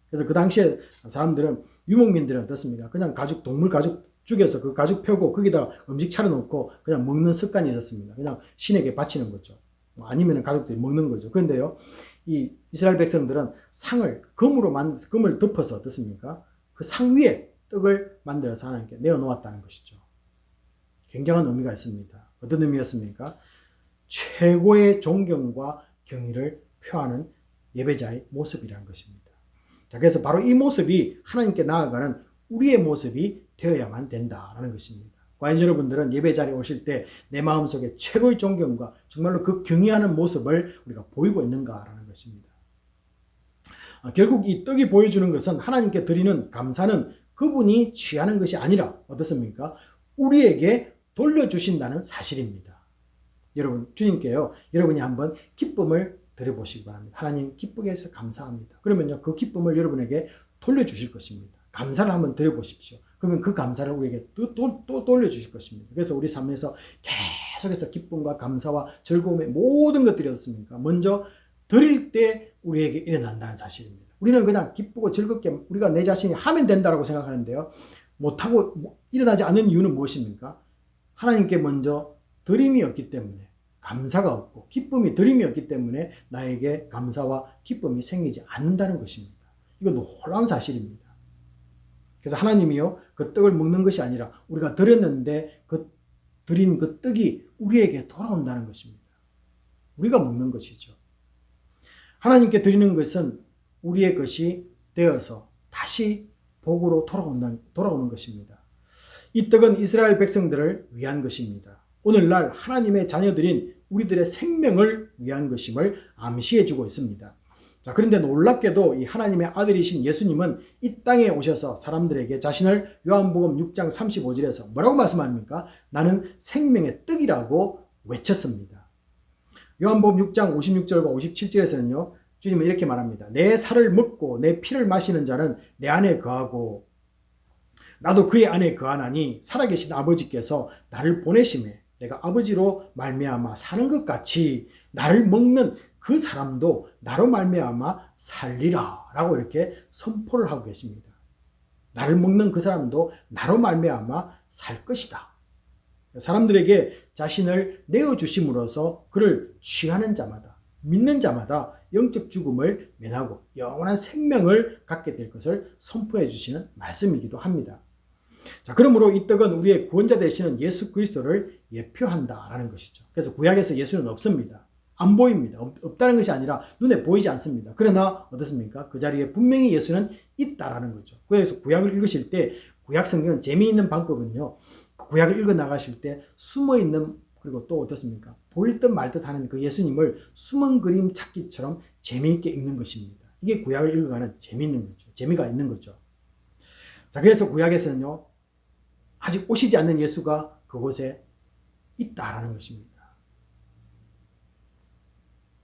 그래서 그 당시에 사람들은, 유목민들은 어떻습니까? 그냥 동물 가죽 죽여서 그 가죽 펴고 거기다 음식 차려놓고 그냥 먹는 습관이 있었습니다. 그냥 신에게 바치는 거죠. 아니면 가족들이 먹는 거죠. 그런데요, 이 이스라엘 백성들은 상을 금을 덮어서 어떻습니까? 그 상 위에 떡을 만들어서 하나님께 내어놓았다는 것이죠. 굉장한 의미가 있습니다. 어떤 의미였습니까? 최고의 존경과 경의를 표하는 예배자의 모습이라는 것입니다. 자, 그래서 바로 이 모습이 하나님께 나아가는 우리의 모습이 되어야만 된다라는 것입니다. 과연 여러분들은 예배 자리에 오실 때 내 마음속에 최고의 존경과 정말로 그 경외하는 모습을 우리가 보이고 있는가라는 것입니다. 결국 이 떡이 보여주는 것은 하나님께 드리는 감사는 그분이 취하는 것이 아니라 어떻습니까? 우리에게 돌려주신다는 사실입니다. 여러분, 주님께요, 여러분이 한번 기쁨을 드려보시기 바랍니다. 하나님 기쁘게 해서 감사합니다. 그러면요, 그 기쁨을 여러분에게 돌려주실 것입니다. 감사를 한번 드려보십시오. 그러면 그 감사를 우리에게 또 돌려주실 것입니다. 그래서 우리 삶에서 계속해서 기쁨과 감사와 즐거움의 모든 것들이 어떻습니까? 먼저 드릴 때 우리에게 일어난다는 사실입니다. 우리는 그냥 기쁘고 즐겁게 우리가 내 자신이 하면 된다고 생각하는데요, 못하고 일어나지 않는 이유는 무엇입니까? 하나님께 먼저 드림이 없기 때문에, 감사가 없고 기쁨이 드림이 없기 때문에 나에게 감사와 기쁨이 생기지 않는다는 것입니다. 이건 놀라운 사실입니다. 그래서 하나님이요, 그 떡을 먹는 것이 아니라 우리가 드렸는데 드린 그 떡이 우리에게 돌아온다는 것입니다. 우리가 먹는 것이죠. 하나님께 드리는 것은 우리의 것이 되어서 다시 복으로 돌아오는 것입니다. 이 떡은 이스라엘 백성들을 위한 것입니다. 오늘날 하나님의 자녀들인 우리들의 생명을 위한 것임을 암시해 주고 있습니다. 자, 그런데 놀랍게도 이 하나님의 아들이신 예수님은 이 땅에 오셔서 사람들에게 자신을 요한복음 6장 35절에서 뭐라고 말씀합니까? 나는 생명의 떡이라고 외쳤습니다. 요한복음 6장 56절과 57절에서는요. 주님은 이렇게 말합니다. 내 살을 먹고 내 피를 마시는 자는 내 안에 거하고 나도 그의 안에 거하나니 살아계신 아버지께서 나를 보내심에 내가 아버지로 말미암아 사는 것 같이 나를 먹는 그 사람도 나로 말미암아 살리라 라고 이렇게 선포를 하고 계십니다. 나를 먹는 그 사람도 나로 말미암아 살 것이다. 사람들에게 자신을 내어주심으로써 그를 취하는 자마다 믿는 자마다 영적 죽음을 면하고 영원한 생명을 갖게 될 것을 선포해 주시는 말씀이기도 합니다. 자, 그러므로 이 떡은 우리의 구원자 되시는 예수 그리스도를 예표한다라는 것이죠. 그래서 구약에서 예수는 없습니다. 안 보입니다. 없다는 것이 아니라 눈에 보이지 않습니다. 그러나 어떻습니까? 그 자리에 분명히 예수는 있다라는 거죠. 그래서 구약을 읽으실 때 구약 성경은 재미있는 방법은요. 구약을 읽어 나가실 때 숨어있는 그리고 또 어떻습니까? 보일 듯 말 듯 하는 그 예수님을 숨은 그림 찾기처럼 재미있게 읽는 것입니다. 이게 구약을 읽어가는 재미있는 거죠. 재미가 있는 거죠. 자, 그래서 구약에서는요. 아직 오시지 않는 예수가 그곳에 있다라는 것입니다.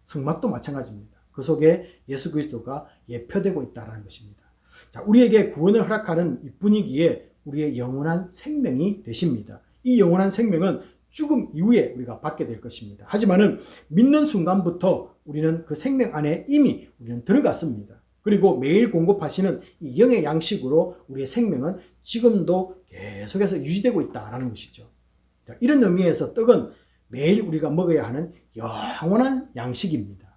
성막도 마찬가지입니다. 그 속에 예수 그리스도가 예표되고 있다는 것입니다. 자, 우리에게 구원을 허락하는 이 분위기에 우리의 영원한 생명이 되십니다. 이 영원한 생명은 죽음 이후에 우리가 받게 될 것입니다. 하지만은 믿는 순간부터 우리는 그 생명 안에 이미 우리는 들어갔습니다. 그리고 매일 공급하시는 이 영의 양식으로 우리의 생명은 지금도 계속해서 유지되고 있다는 것이죠. 자, 이런 의미에서 떡은 매일 우리가 먹어야 하는 영원한 양식입니다.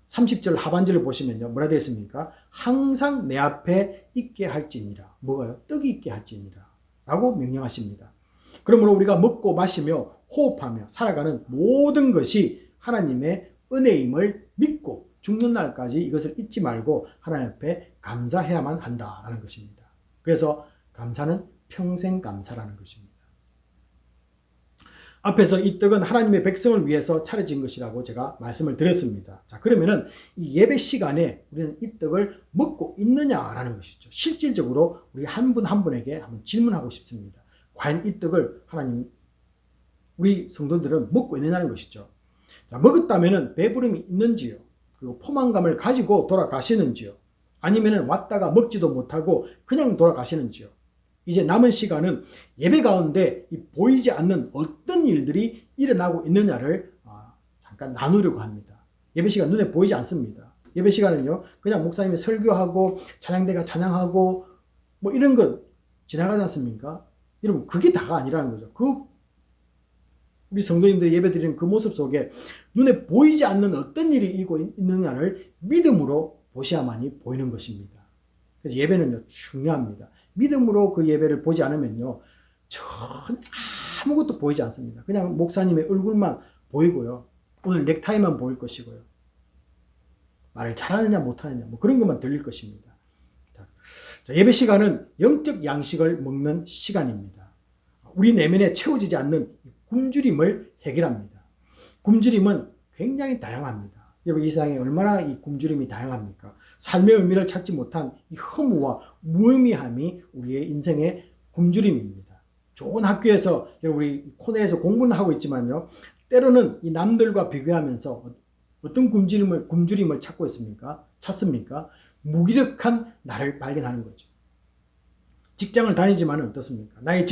30절 하반절을 보시면요. 뭐라 되어 있습니까? 항상 내 앞에 있게 할지니라. 뭐가요? 떡이 있게 할지니라. 라고 명령하십니다. 그러므로 우리가 먹고 마시며 호흡하며 살아가는 모든 것이 하나님의 은혜임을 믿고 죽는 날까지 이것을 잊지 말고 하나님 앞에 감사해야만 한다라는 것입니다. 그래서 감사는 평생 감사라는 것입니다. 앞에서 이 떡은 하나님의 백성을 위해서 차려진 것이라고 제가 말씀을 드렸습니다. 자, 그러면은 이 예배 시간에 우리는 이 떡을 먹고 있느냐라는 것이죠. 실질적으로 우리 한 분 한 분에게 한번 질문하고 싶습니다. 과연 이 떡을 하나님, 우리 성도들은 먹고 있느냐는 것이죠. 자, 먹었다면은 배부름이 있는지요? 그리고 포만감을 가지고 돌아가시는지요? 아니면은 왔다가 먹지도 못하고 그냥 돌아가시는지요? 이제 남은 시간은 예배 가운데 보이지 않는 어떤 일들이 일어나고 있느냐를 잠깐 나누려고 합니다. 예배 시간 눈에 보이지 않습니다. 예배 시간은요, 그냥 목사님이 설교하고 찬양대가 찬양하고 뭐 이런 것 지나가지 않습니까? 여러분, 그게 다가 아니라는 거죠. 우리 성도님들이 예배 드리는 그 모습 속에 눈에 보이지 않는 어떤 일이 일고 있느냐를 믿음으로 보셔야만이 보이는 것입니다. 그래서 예배는요, 중요합니다. 믿음으로 그 예배를 보지 않으면요, 전혀 아무것도 보이지 않습니다. 그냥 목사님의 얼굴만 보이고요. 오늘 넥타이만 보일 것이고요. 말을 잘하느냐 못하느냐 뭐 그런 것만 들릴 것입니다. 자, 예배 시간은 영적 양식을 먹는 시간입니다. 우리 내면에 채워지지 않는 굶주림을 해결합니다. 굶주림은 굉장히 다양합니다. 여러분, 이 세상에 얼마나 이 굶주림이 다양합니까? 삶의 의미를 찾지 못한 이 허무와 무의미함이 우리의 인생의 굶주림입니다. 좋은 학교에서 우리 코넬에서 공부는 하고 있지만요, 때로는 이 남들과 비교하면서 어떤 굶주림을 찾고 있습니까? 찾습니까? 무기력한 나를 발견하는 거죠. 직장을 다니지만 어떻습니까? 나의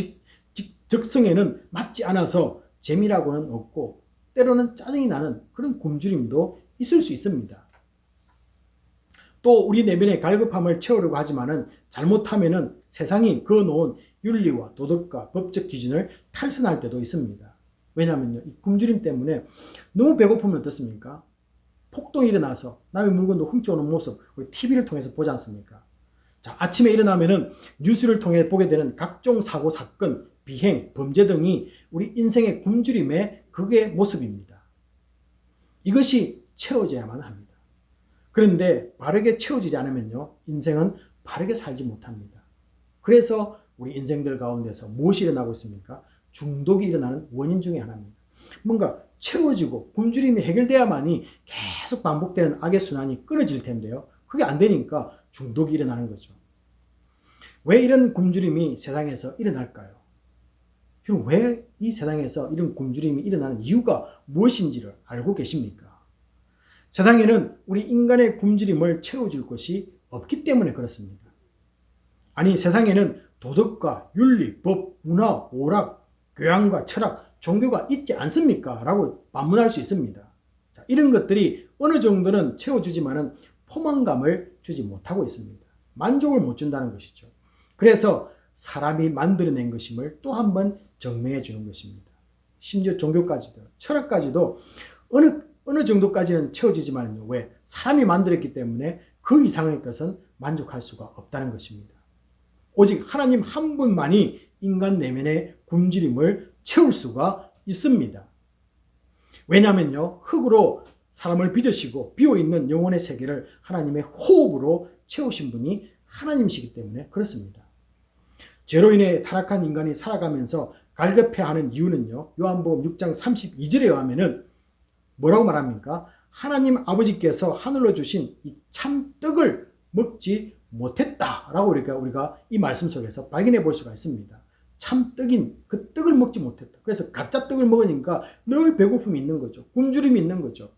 적성에는 맞지 않아서 재미라고는 없고 때로는 짜증이 나는 그런 굶주림도 있을 수 있습니다. 또 우리 내면의 갈급함을 채우려고 하지만은 잘못하면은 세상이 그어놓은 윤리와 도덕과 법적 기준을 탈선할 때도 있습니다. 왜냐하면요, 이 굶주림 때문에 너무 배고프면 어떻습니까? 폭동이 일어나서 남의 물건도 훔쳐오는 모습 우리 TV를 통해서 보지 않습니까? 자, 아침에 일어나면은 뉴스를 통해 보게 되는 각종 사고 사건, 비행, 범죄 등이 우리 인생의 굶주림의 극의 모습입니다. 이것이 채워져야만 합니다. 그런데 바르게 채워지지 않으면요, 인생은 바르게 살지 못합니다. 그래서 우리 인생들 가운데서 무엇이 일어나고 있습니까? 중독이 일어나는 원인 중에 하나입니다. 뭔가 채워지고 굶주림이 해결돼야만이 계속 반복되는 악의 순환이 끊어질 텐데요. 그게 안 되니까 중독이 일어나는 거죠. 왜 이런 굶주림이 세상에서 일어날까요? 그럼 왜 이 세상에서 이런 굶주림이 일어나는 이유가 무엇인지를 알고 계십니까? 세상에는 우리 인간의 굶주림을 채워줄 것이 없기 때문에 그렇습니다. 아니, 세상에는 도덕과 윤리, 법, 문화, 오락, 교양과 철학, 종교가 있지 않습니까? 라고 반문할 수 있습니다. 자, 이런 것들이 어느 정도는 채워주지만은 포만감을 주지 못하고 있습니다. 만족을 못 준다는 것이죠. 그래서 사람이 만들어낸 것임을 또 한 번 증명해 주는 것입니다. 심지어 종교까지도, 철학까지도 어느 정도까지는 채워지지만요. 왜? 사람이 만들었기 때문에 그 이상의 것은 만족할 수가 없다는 것입니다. 오직 하나님 한 분만이 인간 내면의 굶주림을 채울 수가 있습니다. 왜냐하면요, 흙으로 사람을 빚으시고 비어있는 영혼의 세계를 하나님의 호흡으로 채우신 분이 하나님이시기 때문에 그렇습니다. 죄로 인해 타락한 인간이 살아가면서 갈급해하는 이유는요, 요한복음 6장 32절에 의하면은 뭐라고 말합니까? 하나님 아버지께서 하늘로 주신 이 참떡을 먹지 못했다라고 우리가 이 말씀 속에서 발견해 볼 수가 있습니다. 참떡인 그 떡을 먹지 못했다. 그래서 가짜 떡을 먹으니까 늘 배고픔이 있는 거죠. 굶주림이 있는 거죠.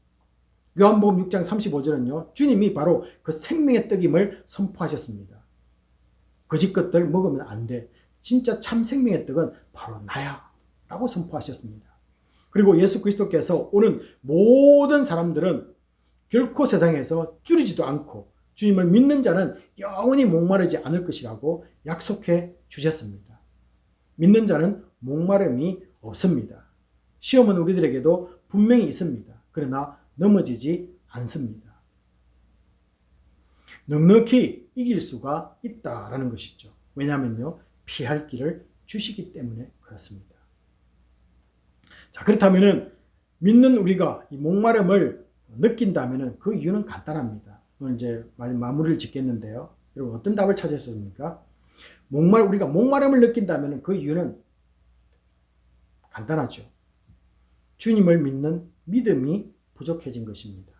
요한복음 6장 35절은요, 주님이 바로 그 생명의 떡임을 선포하셨습니다. 거짓 것들 먹으면 안 돼. 진짜 참 생명의 떡은 바로 나야 라고 선포하셨습니다. 그리고 예수 그리스도께서 오는 모든 사람들은 결코 세상에서 줄이지도 않고 주님을 믿는 자는 영원히 목마르지 않을 것이라고 약속해 주셨습니다. 믿는 자는 목마름이 없습니다. 시험은 우리들에게도 분명히 있습니다. 그러나 넘어지지 않습니다. 넉넉히 이길 수가 있다라는 것이죠. 왜냐하면요, 피할 길을 주시기 때문에 그렇습니다. 자, 그렇다면은 믿는 우리가 이 목마름을 느낀다면은 그 이유는 간단합니다. 오늘 이제 마무리를 짓겠는데요. 여러분 어떤 답을 찾으셨습니까? 우리가 목마름을 느낀다면은 그 이유는 간단하죠. 주님을 믿는 믿음이 부족해진 것입니다.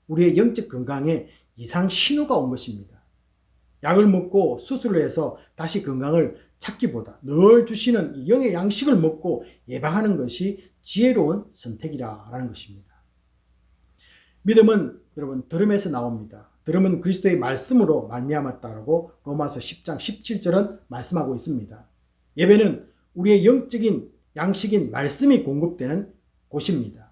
우리의 영적 건강에 이상 신호가 온 것입니다. 약을 먹고 수술을 해서 다시 건강을 찾기보다 늘 주시는 이 영의 양식을 먹고 예방하는 것이 지혜로운 선택이라는 것입니다. 믿음은 여러분 들음에서 나옵니다. 들음은 그리스도의 말씀으로 말미암았다라고 로마서 10장 17절은 말씀하고 있습니다. 예배는 우리의 영적인 양식인 말씀이 공급되는 곳입니다.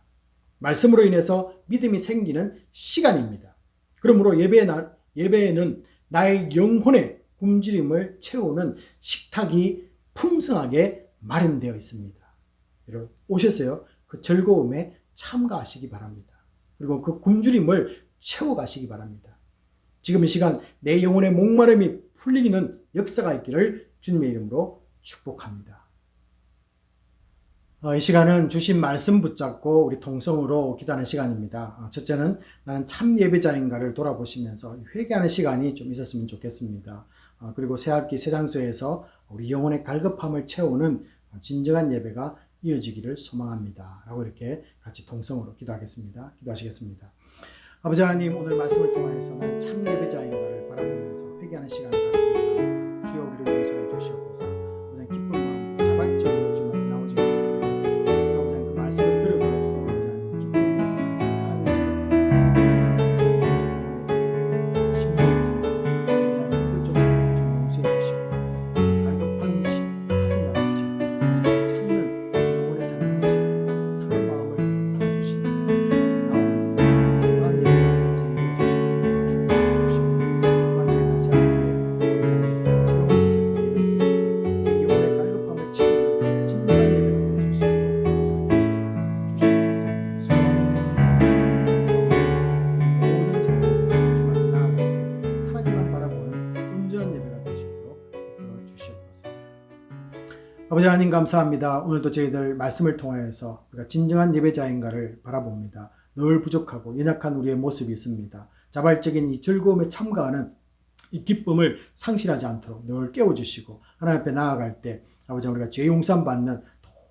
말씀으로 인해서 믿음이 생기는 시간입니다. 그러므로 예배에는 나의 영혼의 굶주림을 채우는 식탁이 풍성하게 마련되어 있습니다. 여러분 오셨어요? 그 즐거움에 참가하시기 바랍니다. 그리고 그 굶주림을 채워가시기 바랍니다. 지금 이 시간 내 영혼의 목마름이 풀리는 역사가 있기를 주님의 이름으로 축복합니다. 이 시간은 주신 말씀 붙잡고 우리 동성으로 기도하는 시간입니다. 첫째는 나는 참 예배자인가를 돌아보시면서 회개하는 시간이 좀 있었으면 좋겠습니다. 그리고 새학기 새 장소에서 우리 영혼의 갈급함을 채우는 진정한 예배가 이어지기를 소망합니다. 라고 이렇게 같이 동성으로 기도하겠습니다. 기도하시겠습니다. 아버지 하나님, 오늘 말씀을 통해서 나는 참 예배자인가를 바라보면서 회개하는 시간을 갖습니다. 주여 우리를 용서해 주시옵소서. 오늘 기쁜 마음 자발적으로 주님께 나오지 아버지 그 말씀을 들으고 아버지 기쁜 마음에서 심령에서 아버지 그 좀 용서해 주시고 갈급한 심, 사슴같은 심, 참는 영혼의 사랑을 주시고 사는 마음을 알아주시는 아버지 하나님 감사합니다. 오늘도 저희들 말씀을 통하여서 우리가 진정한 예배자인가를 바라봅니다. 늘 부족하고 연약한 우리의 모습이 있습니다. 자발적인 이 즐거움에 참가하는 이 기쁨을 상실하지 않도록 늘 깨워주시고 하나님 앞에 나아갈 때 아버지 우리가 죄 용산 받는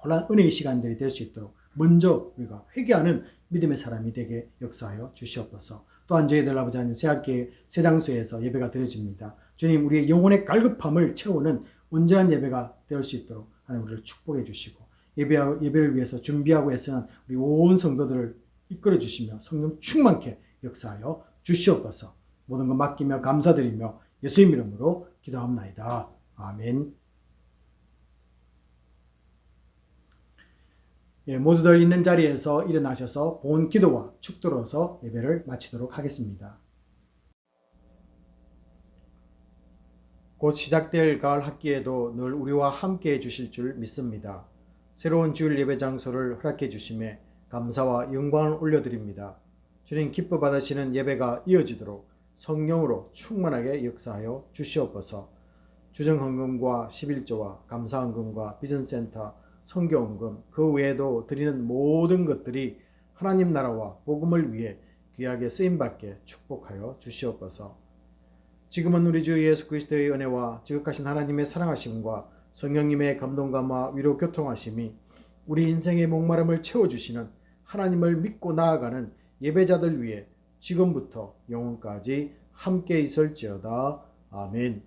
놀라운 은혜의 시간들이 될 수 있도록 먼저 우리가 회개하는 믿음의 사람이 되게 역사하여 주시옵소서. 또한 저희들 아버지 하나님 새학기의 새 장소에서 예배가 드려집니다. 주님 우리의 영혼의 갈급함을 채우는 온전한 예배가 될 수 있도록 하나님 우리를 축복해 주시고 예배를 위해서 준비하고 애쓰는 우리 온 성도들을 이끌어 주시며 성령 충만케 역사하여 주시옵소서. 모든 것 맡기며 감사드리며 예수님 이름으로 기도합나이다. 아멘. 예, 모두들 있는 자리에서 일어나셔서 본 기도와 축도로서 예배를 마치도록 하겠습니다. 곧 시작될 가을 학기에도 늘 우리와 함께 해주실 줄 믿습니다. 새로운 주일 예배 장소를 허락해 주심에 감사와 영광을 올려드립니다. 주님 기뻐 받으시는 예배가 이어지도록 성령으로 충만하게 역사하여 주시옵소서. 주정헌금과 11조와 감사헌금과 비전센터, 선교헌금 그 외에도 드리는 모든 것들이 하나님 나라와 복음을 위해 귀하게 쓰임받게 축복하여 주시옵소서. 지금은 우리 주 예수 그리스도의 은혜와 지극하신 하나님의 사랑하심과 성령님의 감동감화 위로 교통하심이 우리 인생의 목마름을 채워주시는 하나님을 믿고 나아가는 예배자들 위해 지금부터 영원까지 함께 있을지어다. 아멘.